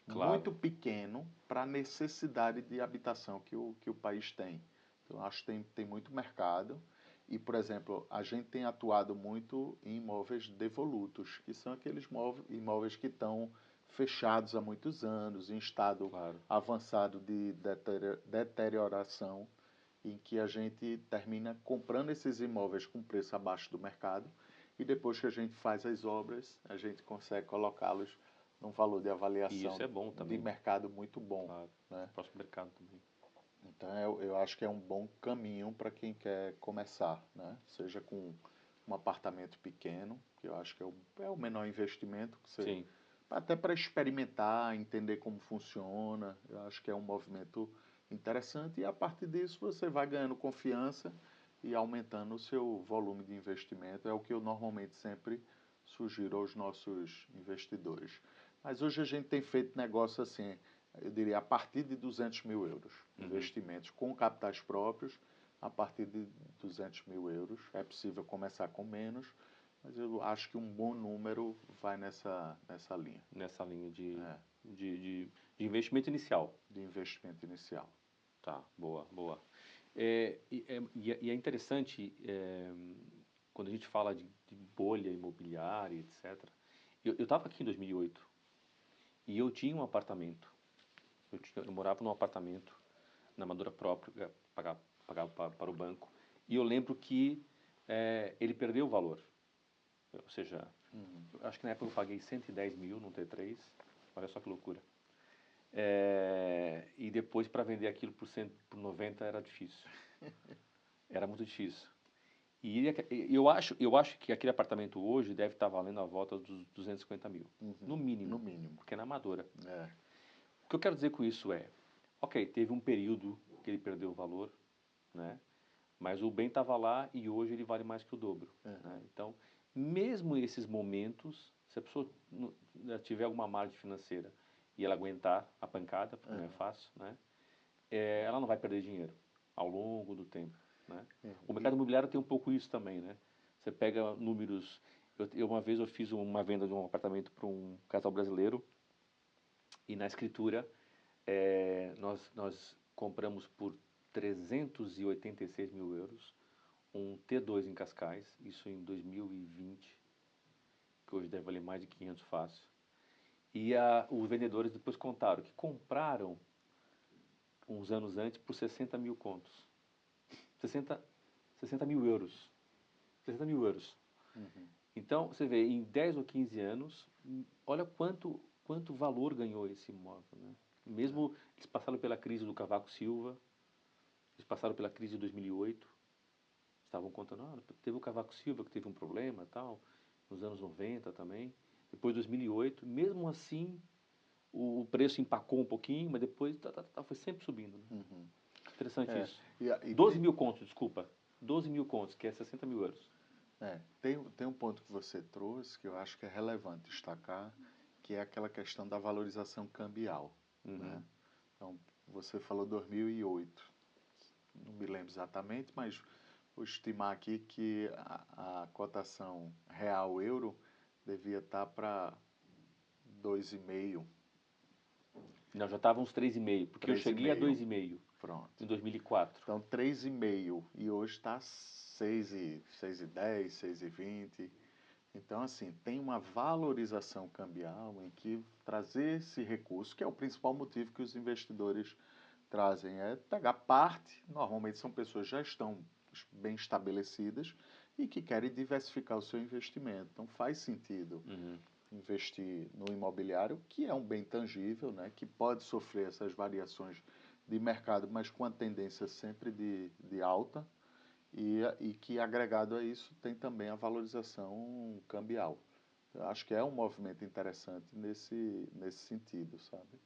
Claro. muito pequeno para a necessidade de habitação que o país tem. Então, acho que tem muito mercado. E, por exemplo, a gente tem atuado muito em imóveis devolutos, que são aqueles imóveis que estão fechados há muitos anos, em estado Claro. avançado de deterioração, em que a gente termina comprando esses imóveis com preço abaixo do mercado e depois que a gente faz as obras, a gente consegue colocá-los num valor de E avaliação isso é bom de também. mercado muito bom. Claro. Né? Próximo mercado também. Então, eu acho que é um bom caminho para quem quer começar, né? Seja com um apartamento pequeno, que eu acho que é o menor investimento, que você, Sim. até para experimentar, entender como funciona, eu acho que é um movimento interessante e a partir disso você vai ganhando confiança e aumentando o seu volume de investimento, é o que eu normalmente sempre sugiro aos nossos investidores. Mas hoje a gente tem feito negócio assim, eu diria, a partir de 200 mil euros. Investimentos com capitais próprios, a partir de 200 mil euros. É possível começar com menos, mas eu acho que um bom número vai nessa linha. Nessa linha de investimento inicial. De investimento inicial. Tá, boa, boa. E é interessante, quando a gente fala de bolha imobiliária, etc. Eu estava aqui em 2008 e eu tinha um apartamento. Eu morava num apartamento na Amadora própria, pagava para o banco. E eu lembro que ele perdeu o valor. Ou seja, acho que na época eu paguei 110 mil num T3. Olha só que loucura. E depois para vender aquilo por 90 era difícil. Era muito difícil. E eu acho que aquele apartamento hoje deve estar valendo a volta dos 250 mil. No mínimo. No mínimo. Porque é na Amadora. É. O que eu quero dizer com isso ok, teve um período que ele perdeu o valor, né? Mas o bem estava lá e hoje ele vale mais que o dobro. Né? Então, mesmo esses momentos, se a pessoa tiver alguma margem financeira e ela aguentar a pancada, porque não é fácil, né? Ela não vai perder dinheiro ao longo do tempo. Né? O mercado imobiliário tem um pouco isso também. Né? Você pega números... Uma vez eu fiz uma venda de um apartamento para um casal brasileiro e na escritura nós compramos por 386 mil euros um T2 em Cascais, isso em 2020, que hoje deve valer mais de 500 fácil. E os vendedores depois contaram que compraram uns anos antes por 60 mil contos. 60 mil euros. 60 mil euros. Então, você vê, em 10 ou 15 anos, olha quanto valor ganhou esse imóvel. Né? Mesmo eles passaram pela crise do Cavaco Silva, eles passaram pela crise de 2008, estavam contando, teve o Cavaco Silva que teve um problema tal, nos anos 90 também. Depois de 2008, mesmo assim, o preço empacou um pouquinho, mas depois foi sempre subindo. Né? Interessante isso. 12 mil contos, desculpa. 12 mil contos, que é 60 mil euros. Tem um ponto que você trouxe que eu acho que é relevante destacar, que é aquela questão da valorização cambial. Né? Então, você falou 2008. Não me lembro exatamente, mas vou estimar aqui que a cotação real-euro devia estar para 2,5. Não, já estava uns 3,5, porque eu cheguei a 2,5 Pronto. em 2004. Então, 3,5 e hoje está 6,10, 6,20. Então, assim, tem uma valorização cambial em que trazer esse recurso, que é o principal motivo que os investidores trazem, é pegar parte, normalmente são pessoas que já estão bem estabelecidas, e que querem diversificar o seu investimento. Então faz sentido Uhum. investir no imobiliário, que é um bem tangível, né, que pode sofrer essas variações de mercado, mas com a tendência sempre de alta, e que agregado a isso tem também a valorização cambial. Eu acho que é um movimento interessante nesse sentido, sabe?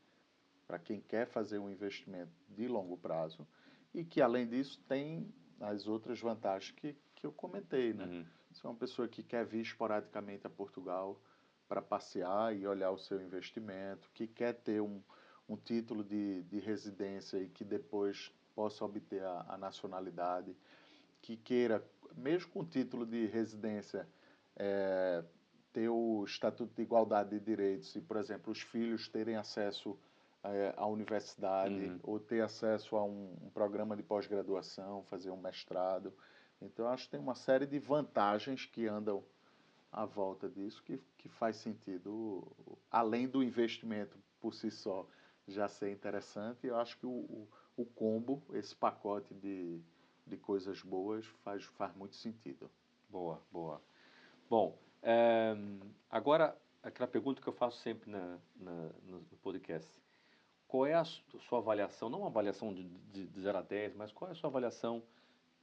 Para quem quer fazer um investimento de longo prazo e que, além disso, tem as outras vantagens que eu comentei, né? Uhum. Se é uma pessoa que quer vir esporadicamente a Portugal para passear e olhar o seu investimento, que quer ter um título de residência e que depois possa obter a nacionalidade, que queira, mesmo com título de residência, ter o Estatuto de Igualdade de Direitos e, por exemplo, os filhos terem acesso à universidade Uhum. ou ter acesso a um programa de pós-graduação, fazer um mestrado. Então, acho que tem uma série de vantagens que andam à volta disso que faz sentido, além do investimento por si só já ser interessante, eu acho que o combo, esse pacote de coisas boas faz muito sentido. Boa, boa. Bom, agora aquela pergunta que eu faço sempre no podcast. Qual é a sua avaliação, não uma avaliação de 0 a 10, mas qual é a sua avaliação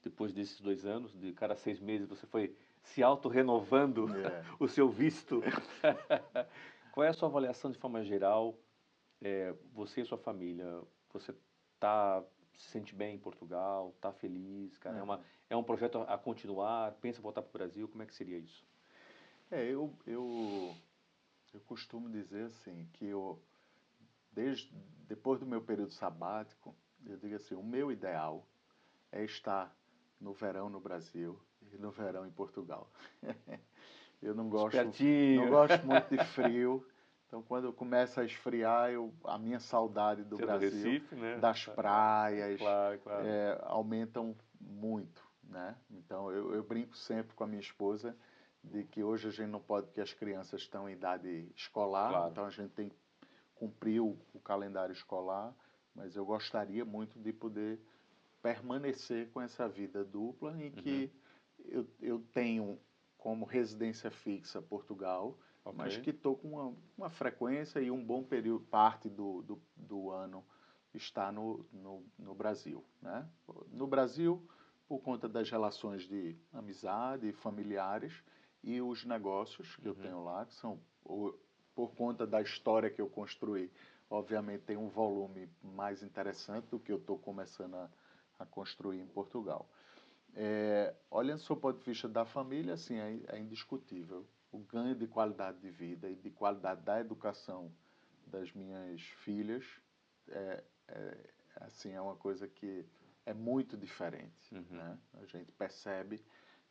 depois desses 2 anos, de cada 6 meses você foi se auto-renovando É. o seu visto? Qual é a sua avaliação de forma geral? Você e sua família, você se sente bem em Portugal? Tá feliz, cara? É um projeto a continuar? Pensa em voltar para o Brasil? Como é que seria isso? Eu costumo dizer assim, que desde, depois do meu período sabático, eu digo assim, o meu ideal é estar no verão no Brasil e no verão em Portugal. Eu não Espertinho! gosto muito de frio, então quando começa a esfriar, a minha saudade do Você é do Brasil, Recife, né? das praias, Claro, claro. aumentam muito, né? Então eu brinco sempre com a minha esposa de que hoje a gente não pode, porque as crianças estão em idade escolar, Claro. então a gente tem que cumprir o calendário escolar, mas eu gostaria muito de poder permanecer com essa vida dupla em Uhum. que eu tenho como residência fixa Portugal, mas Ok. que estou com uma frequência e um bom período, parte do ano está no Brasil. Né? No Brasil, por conta das relações de amizade, familiares e os negócios que eu Uhum. tenho lá, que são, por conta da história que eu construí, obviamente tem um volume mais interessante do que eu estou começando a construir em Portugal. Olhando do seu ponto de vista da família, assim, é indiscutível. O ganho de qualidade de vida e de qualidade da educação das minhas filhas assim, é uma coisa que é muito diferente. Uhum. Né? A gente percebe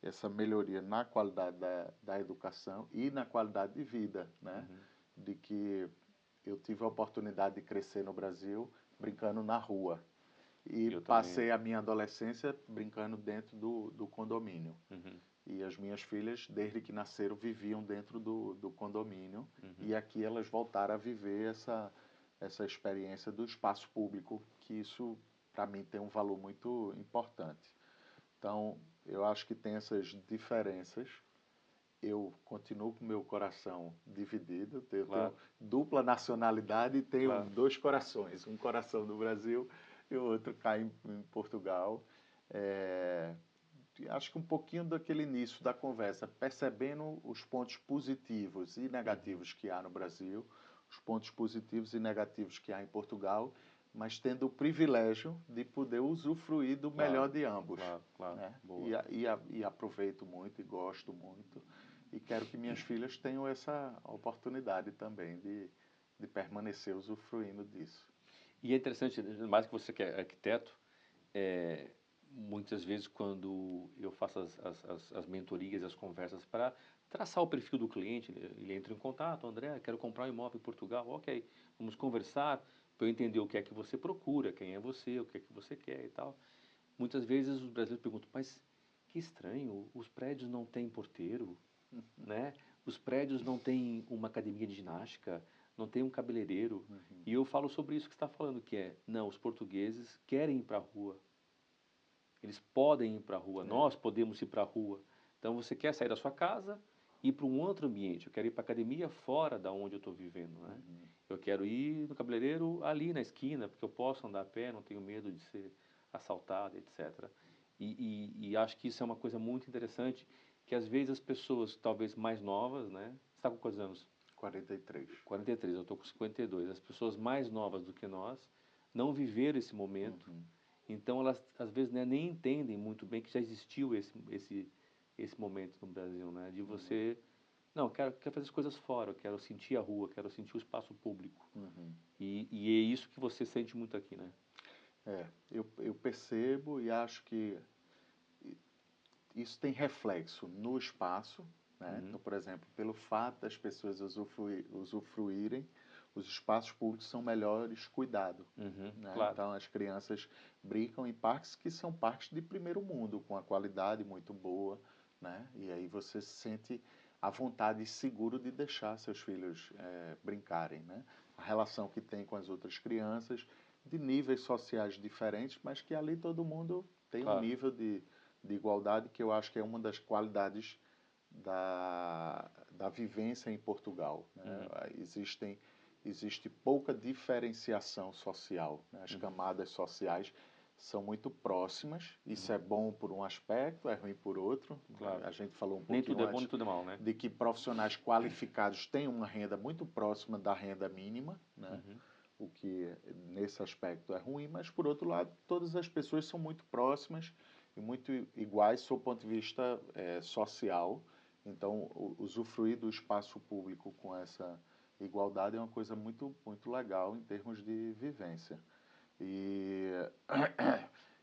essa melhoria na qualidade da educação e na qualidade de vida, né? Uhum. De que eu tive a oportunidade de crescer no Brasil brincando na rua. E Eu também. passei a minha adolescência brincando dentro do condomínio. Uhum. E as minhas filhas, desde que nasceram, viviam dentro do condomínio. Uhum. E aqui elas voltaram a viver essa experiência do espaço público, que isso, para mim, tem um valor muito importante. Então, eu acho que tem essas diferenças. Eu continuo com meu coração dividido. Eu tenho Claro, dupla nacionalidade e tenho claro. 2 corações. Um coração no Brasil e o outro cá em Portugal. Acho que um pouquinho daquele início da conversa, percebendo os pontos positivos e Uhum. negativos que há no Brasil, os pontos positivos e negativos que há em Portugal, mas tendo o privilégio de poder usufruir do melhor Claro, de ambos. claro, claro. Né? Boa. E aproveito muito e gosto muito. E quero que minhas filhas tenham essa oportunidade também de permanecer usufruindo disso. E é interessante, mais que você que é arquiteto, muitas vezes quando eu faço as mentorias, as conversas para traçar o perfil do cliente, ele entra em contato, André, quero comprar um imóvel em Portugal, ok, vamos conversar para eu entender o que é que você procura, quem é você, o que é que você quer e tal. Muitas vezes os brasileiros perguntam, mas que estranho, os prédios não têm porteiro, né? Os prédios não têm uma academia de ginástica, não tem um cabeleireiro. Uhum. E eu falo sobre isso que você está falando, que é, não, os portugueses querem ir para a rua. Eles podem ir para a rua, É. nós podemos ir para a rua. Então você quer sair da sua casa e ir para um outro ambiente. Eu quero ir para a academia fora da onde eu estou vivendo, né? Eu quero ir no cabeleireiro ali na esquina, porque eu posso andar a pé, não tenho medo de ser assaltado, etc. E acho que isso é uma coisa muito interessante, que às vezes as pessoas talvez mais novas, né? Você está com quantos anos? 43. 43, eu estou com 52. As pessoas mais novas do que nós não viveram esse momento, então elas às vezes, né, nem entendem muito bem que já existiu esse momento no Brasil, né? De você, não, quero fazer as coisas fora, eu quero sentir a rua, quero sentir o espaço público. E é isso que você sente muito aqui, né? Eu percebo e acho que isso tem reflexo no espaço, né? Então, por exemplo, pelo fato das pessoas usufruírem, os espaços públicos são melhores cuidados. Né? Claro. Então, as crianças brincam em parques que são parques de primeiro mundo, com a qualidade muito boa, né? E aí você se sente à vontade e seguro de deixar seus filhos brincarem, né? A relação que tem com as outras crianças, de níveis sociais diferentes, mas que ali todo mundo tem um nível de igualdade, que eu acho que é uma das qualidades da vivência em Portugal. Né? Existe pouca diferenciação social. Né? As camadas sociais são muito próximas. Isso é bom por um aspecto, é ruim por outro. Claro. A gente falou um Nem pouquinho tudo é bom, antes nem tudo é mal, né? de que profissionais qualificados têm uma renda muito próxima da renda mínima, né? O que nesse aspecto é ruim, mas por outro lado, todas as pessoas são muito próximas e muito iguais do ponto de vista social. Então, usufruir do espaço público com essa igualdade é uma coisa muito, muito legal em termos de vivência. E,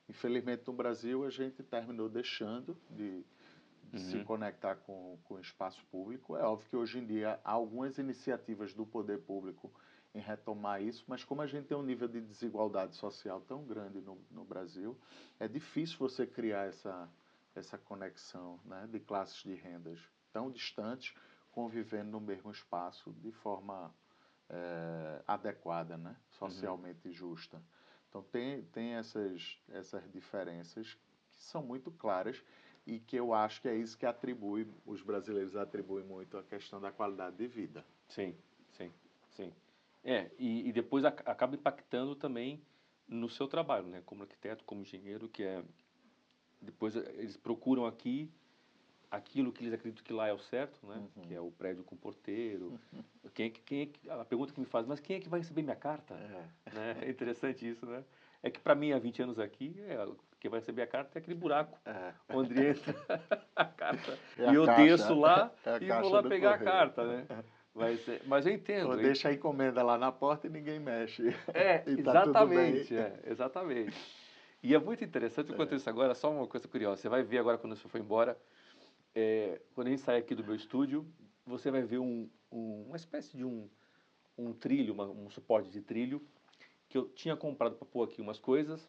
infelizmente, no Brasil, a gente terminou deixando de se conectar com o espaço público. É óbvio que hoje em dia há algumas iniciativas do poder público em retomar isso, mas como a gente tem um nível de desigualdade social tão grande no Brasil, é difícil você criar essa conexão, né, de classes de rendas tão distantes, convivendo no mesmo espaço de forma adequada, né, socialmente justa. Então tem essas diferenças que são muito claras e que eu acho que é isso que os brasileiros atribuem muito à questão da qualidade de vida. Sim, sim, sim. E depois acaba impactando também no seu trabalho, né? Como arquiteto, como engenheiro, depois eles procuram aqui aquilo que eles acreditam que lá é o certo, né? Que é o prédio com porteiro. A pergunta que me faz, mas quem é que vai receber minha carta? Né? É interessante isso, né? É que para mim, há 20 anos aqui, quem vai receber a carta é aquele buraco onde entra a carta. E eu desço lá e vou lá pegar a carta, né? Mas eu entendo. Ou deixa a encomenda lá na porta e ninguém mexe. E tá Exatamente, tudo bem. exatamente. E é muito interessante enquanto isso agora, só uma coisa curiosa. Você vai ver agora quando você for embora, quando a gente sai aqui do meu estúdio, você vai ver uma espécie de um trilho, um suporte de trilho, que eu tinha comprado para pôr aqui umas coisas,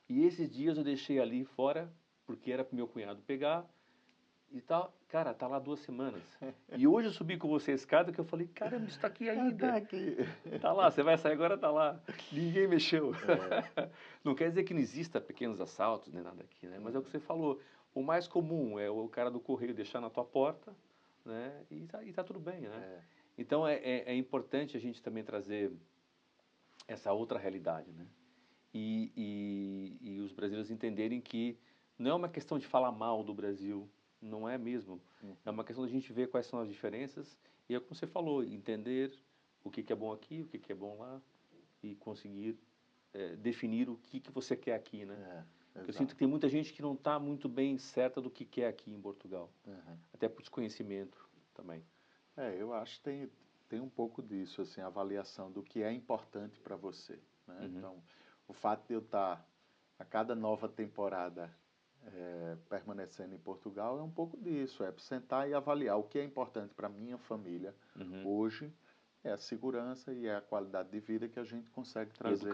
e esses dias eu deixei ali fora, porque era para meu cunhado pegar, e tá, cara, tá lá 2 semanas. E hoje eu subi com você a escada que eu falei, caramba, isso tá aqui ainda. Tá aqui. Tá lá, você vai sair agora, tá lá. Ninguém mexeu. Não quer dizer que não exista pequenos assaltos nem nada aqui, né? Mas é o que você falou. O mais comum é o cara do correio deixar na tua porta, né? E tá tudo bem, né? Então é importante a gente também trazer essa outra realidade, né? E os brasileiros entenderem que não é uma questão de falar mal do Brasil, não é mesmo. É uma questão de a gente ver quais são as diferenças e é como você falou, entender o que é bom aqui, o que é bom lá e conseguir definir o que você quer aqui, né? Eu sinto que tem muita gente que não está muito bem certa do que quer aqui em Portugal, até por desconhecimento também. Eu acho que tem um pouco disso, assim, a avaliação do que é importante para você. Né? Então, o fato de eu estar a cada nova temporada permanecendo em Portugal é um pouco disso, é sentar e avaliar o que é importante para minha família hoje, é a segurança e é a qualidade de vida que a gente consegue trazer.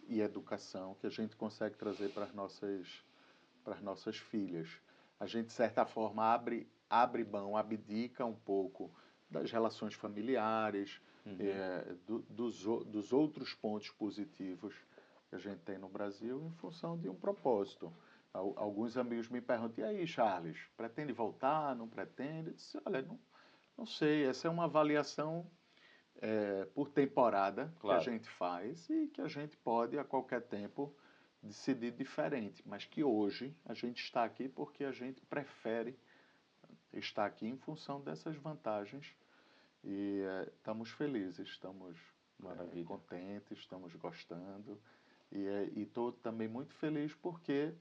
E educação que a gente consegue trazer para as nossas filhas. A gente, de certa forma, abre mão, abdica um pouco das relações familiares, dos outros pontos positivos que a gente tem no Brasil em função de um propósito. Alguns amigos me perguntam, e aí, Charles, pretende voltar, não pretende? Eu disse, olha, não sei, essa é uma avaliação por temporada que a Claro, gente faz e que a gente pode, a qualquer tempo, decidir diferente, mas que hoje a gente está aqui porque a gente prefere estar aqui em função dessas vantagens e estamos felizes, estamos maravilha. contentes, estamos gostando e estou também muito feliz porque,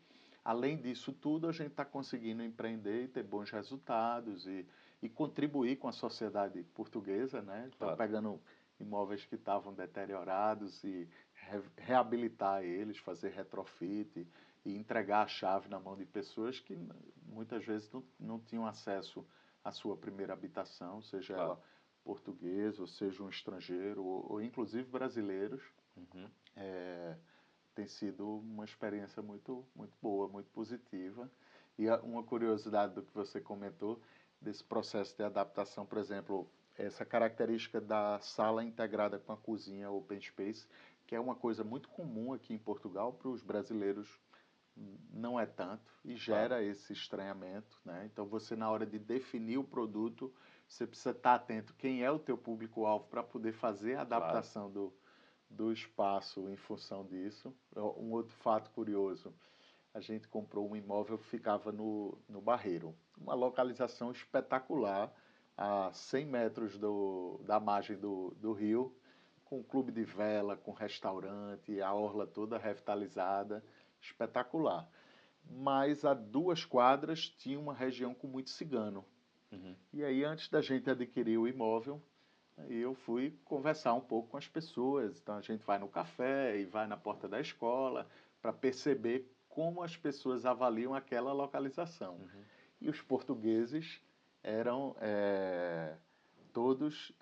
além disso tudo, a gente está conseguindo empreender e ter bons resultados e contribuir com a sociedade portuguesa, né? Então, Claro, pegando imóveis que estavam deteriorados e reabilitar eles, fazer retrofit e entregar a chave na mão de pessoas que muitas vezes não tinham acesso à sua primeira habitação, seja claro. ela português, ou seja um estrangeiro, ou inclusive brasileiros. Uhum. Tem sido uma experiência muito boa, muito positiva. E uma curiosidade do que você comentou, desse processo de adaptação, por exemplo, essa característica da sala integrada com a cozinha open space, que é uma coisa muito comum aqui em Portugal, para os brasileiros não é tanto e Claro, gera esse estranhamento, né? Então você na hora de definir o produto, você precisa estar atento quem é o teu público-alvo para poder fazer a claro. adaptação do espaço em função disso. Um outro fato curioso, a gente comprou um imóvel que ficava no Barreiro, uma localização espetacular, a 100 metros da margem do rio, com um clube de vela, com restaurante, a orla toda revitalizada, espetacular. Mas a 2 quadras tinha uma região com muito cigano. Uhum. E aí, antes da gente adquirir o imóvel, aí eu fui conversar um pouco com as pessoas. Então, a gente vai no café e vai na porta da escola para perceber como as pessoas avaliam aquela localização. Uhum. E os portugueses eram todos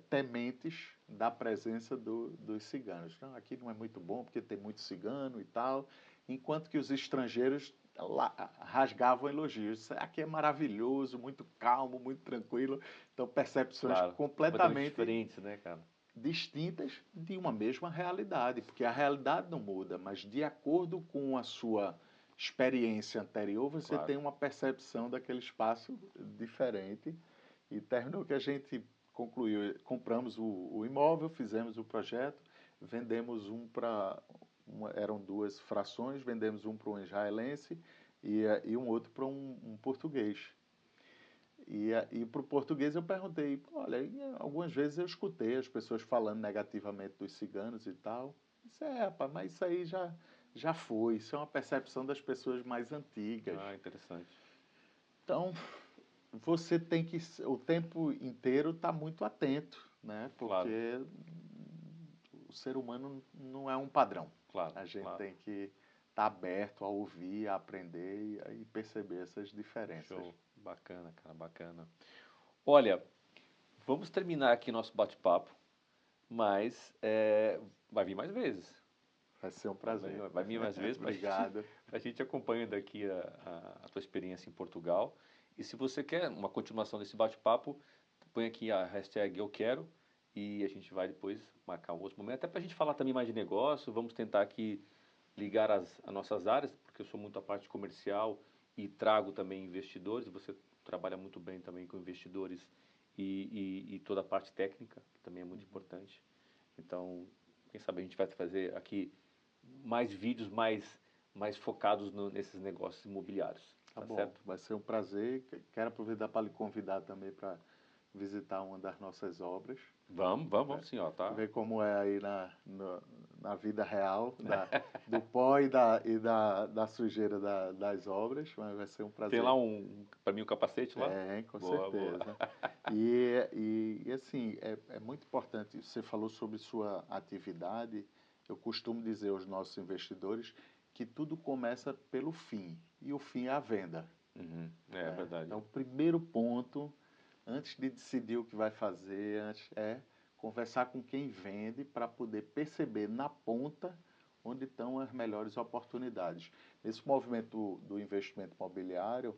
tementes da presença dos ciganos. Não, aqui não é muito bom porque tem muito cigano e tal, enquanto que os estrangeiros rasgavam elogios. Aqui é maravilhoso, muito calmo, muito tranquilo. Então, percepções Claro. Completamente completamente diferentes, né, cara? distintas de uma mesma realidade, porque a realidade não muda, mas de acordo com a sua experiência anterior, você Claro. tem uma percepção daquele espaço diferente. E terminou que a gente concluiu, compramos o imóvel, fizemos o projeto, vendemos eram 2 frações, vendemos um para um israelense e um outro para um português. E para o português eu perguntei, olha, algumas vezes eu escutei as pessoas falando negativamente dos ciganos e tal. Disse, rapaz, mas isso aí já foi, isso é uma percepção das pessoas mais antigas. Ah, interessante. Então, você tem que, o tempo inteiro, estar muito atento, né? Claro, Porque o ser humano não é um padrão. claro, A gente claro. tem que estar aberto a ouvir, a aprender e perceber essas diferenças. Show. Bacana, cara, bacana. Olha, vamos terminar aqui nosso bate-papo, mas vai vir mais vezes. Vai ser um Vai, prazer. vai vir mais vezes para Obrigado. a gente acompanhando aqui a tua experiência em Portugal. E se você quer uma continuação desse bate-papo, põe aqui a hashtag eu quero e a gente vai depois marcar um outro momento, até para a gente falar também mais de negócio. Vamos tentar aqui ligar as nossas áreas, porque eu sou muito a parte comercial e trago também investidores. Você trabalha muito bem também com investidores e toda a parte técnica, que também é muito importante. Então, quem sabe a gente vai fazer aqui mais vídeos mais focados nesses negócios imobiliários, Tá tá bom, certo? vai ser um prazer. Quero aproveitar para lhe convidar também para visitar uma das nossas obras. Vamos sim, ó, tá? Ver como é aí na vida real, do pó da sujeira das obras, mas vai ser um Tem lá prazer. para mim o capacete lá? Tem, com Boa, boa. certeza. E assim, é muito importante, você falou sobre sua atividade, eu costumo dizer aos nossos investidores que tudo começa pelo fim, e o fim é a venda. Uhum, é Né? verdade. Então, o primeiro ponto, antes de decidir o que vai fazer, é conversar com quem vende para poder perceber na ponta onde estão as melhores oportunidades. Nesse movimento do investimento imobiliário,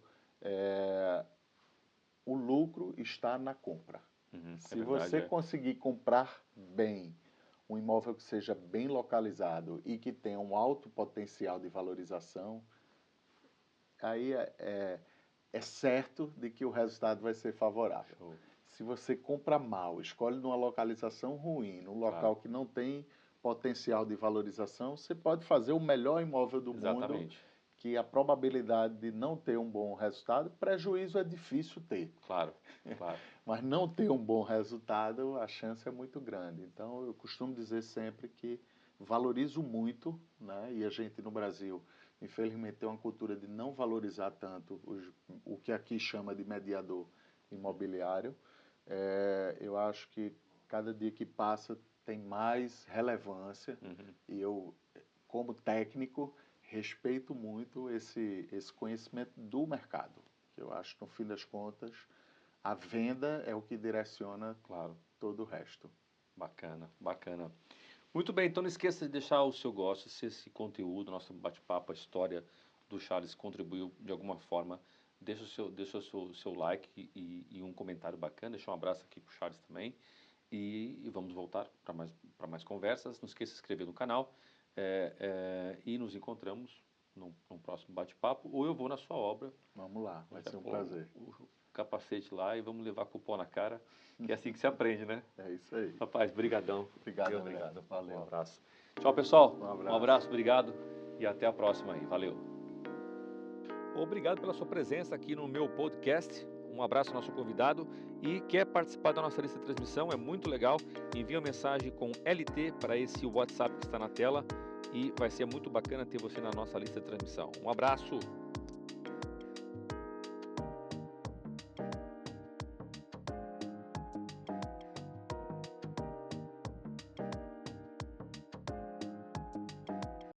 o lucro está na compra. Uhum, é Se verdade, você é. conseguir comprar bem um imóvel que seja bem localizado e que tenha um alto potencial de valorização, aí é certo de que o resultado vai ser favorável. Show. Se você compra mal, escolhe numa localização ruim, num local que não tem potencial de valorização, você pode fazer o melhor imóvel do mundo, Exatamente. que a probabilidade de não ter um bom resultado, prejuízo é difícil ter. Claro, claro. Mas não ter um bom resultado, a chance é muito grande. Então, eu costumo dizer sempre que valorizo muito, né? E a gente no Brasil, infelizmente, tem uma cultura de não valorizar tanto o que aqui chama de mediador imobiliário. Eu acho que cada dia que passa tem mais relevância e eu, como técnico, respeito muito esse conhecimento do mercado, que eu acho que, no fim das contas, a venda é o que direciona todo o resto. Bacana, bacana. Muito bem, então não esqueça de deixar o seu gosto, se esse conteúdo, nosso bate-papo, a história do Charles contribuiu de alguma forma, deixa o seu like e um comentário bacana, deixa um abraço aqui para o Charles também e vamos voltar para mais conversas. Não esqueça de se inscrever no canal e nos encontramos num próximo bate-papo ou eu vou na sua obra. Vamos lá, vai ser um prazer. O capacete lá e vamos levar cupom na cara, que é assim que se aprende, né? É isso aí. Rapaz, brigadão. Obrigado. Valeu. Um abraço. Tchau, pessoal. Um Um abraço, obrigado e até a próxima aí. Valeu. Obrigado pela sua presença aqui no meu podcast. Um abraço ao nosso convidado e quer participar da nossa lista de transmissão, é muito legal. Envie uma mensagem com LT para esse WhatsApp que está na tela e vai ser muito bacana ter você na nossa lista de transmissão. Um abraço.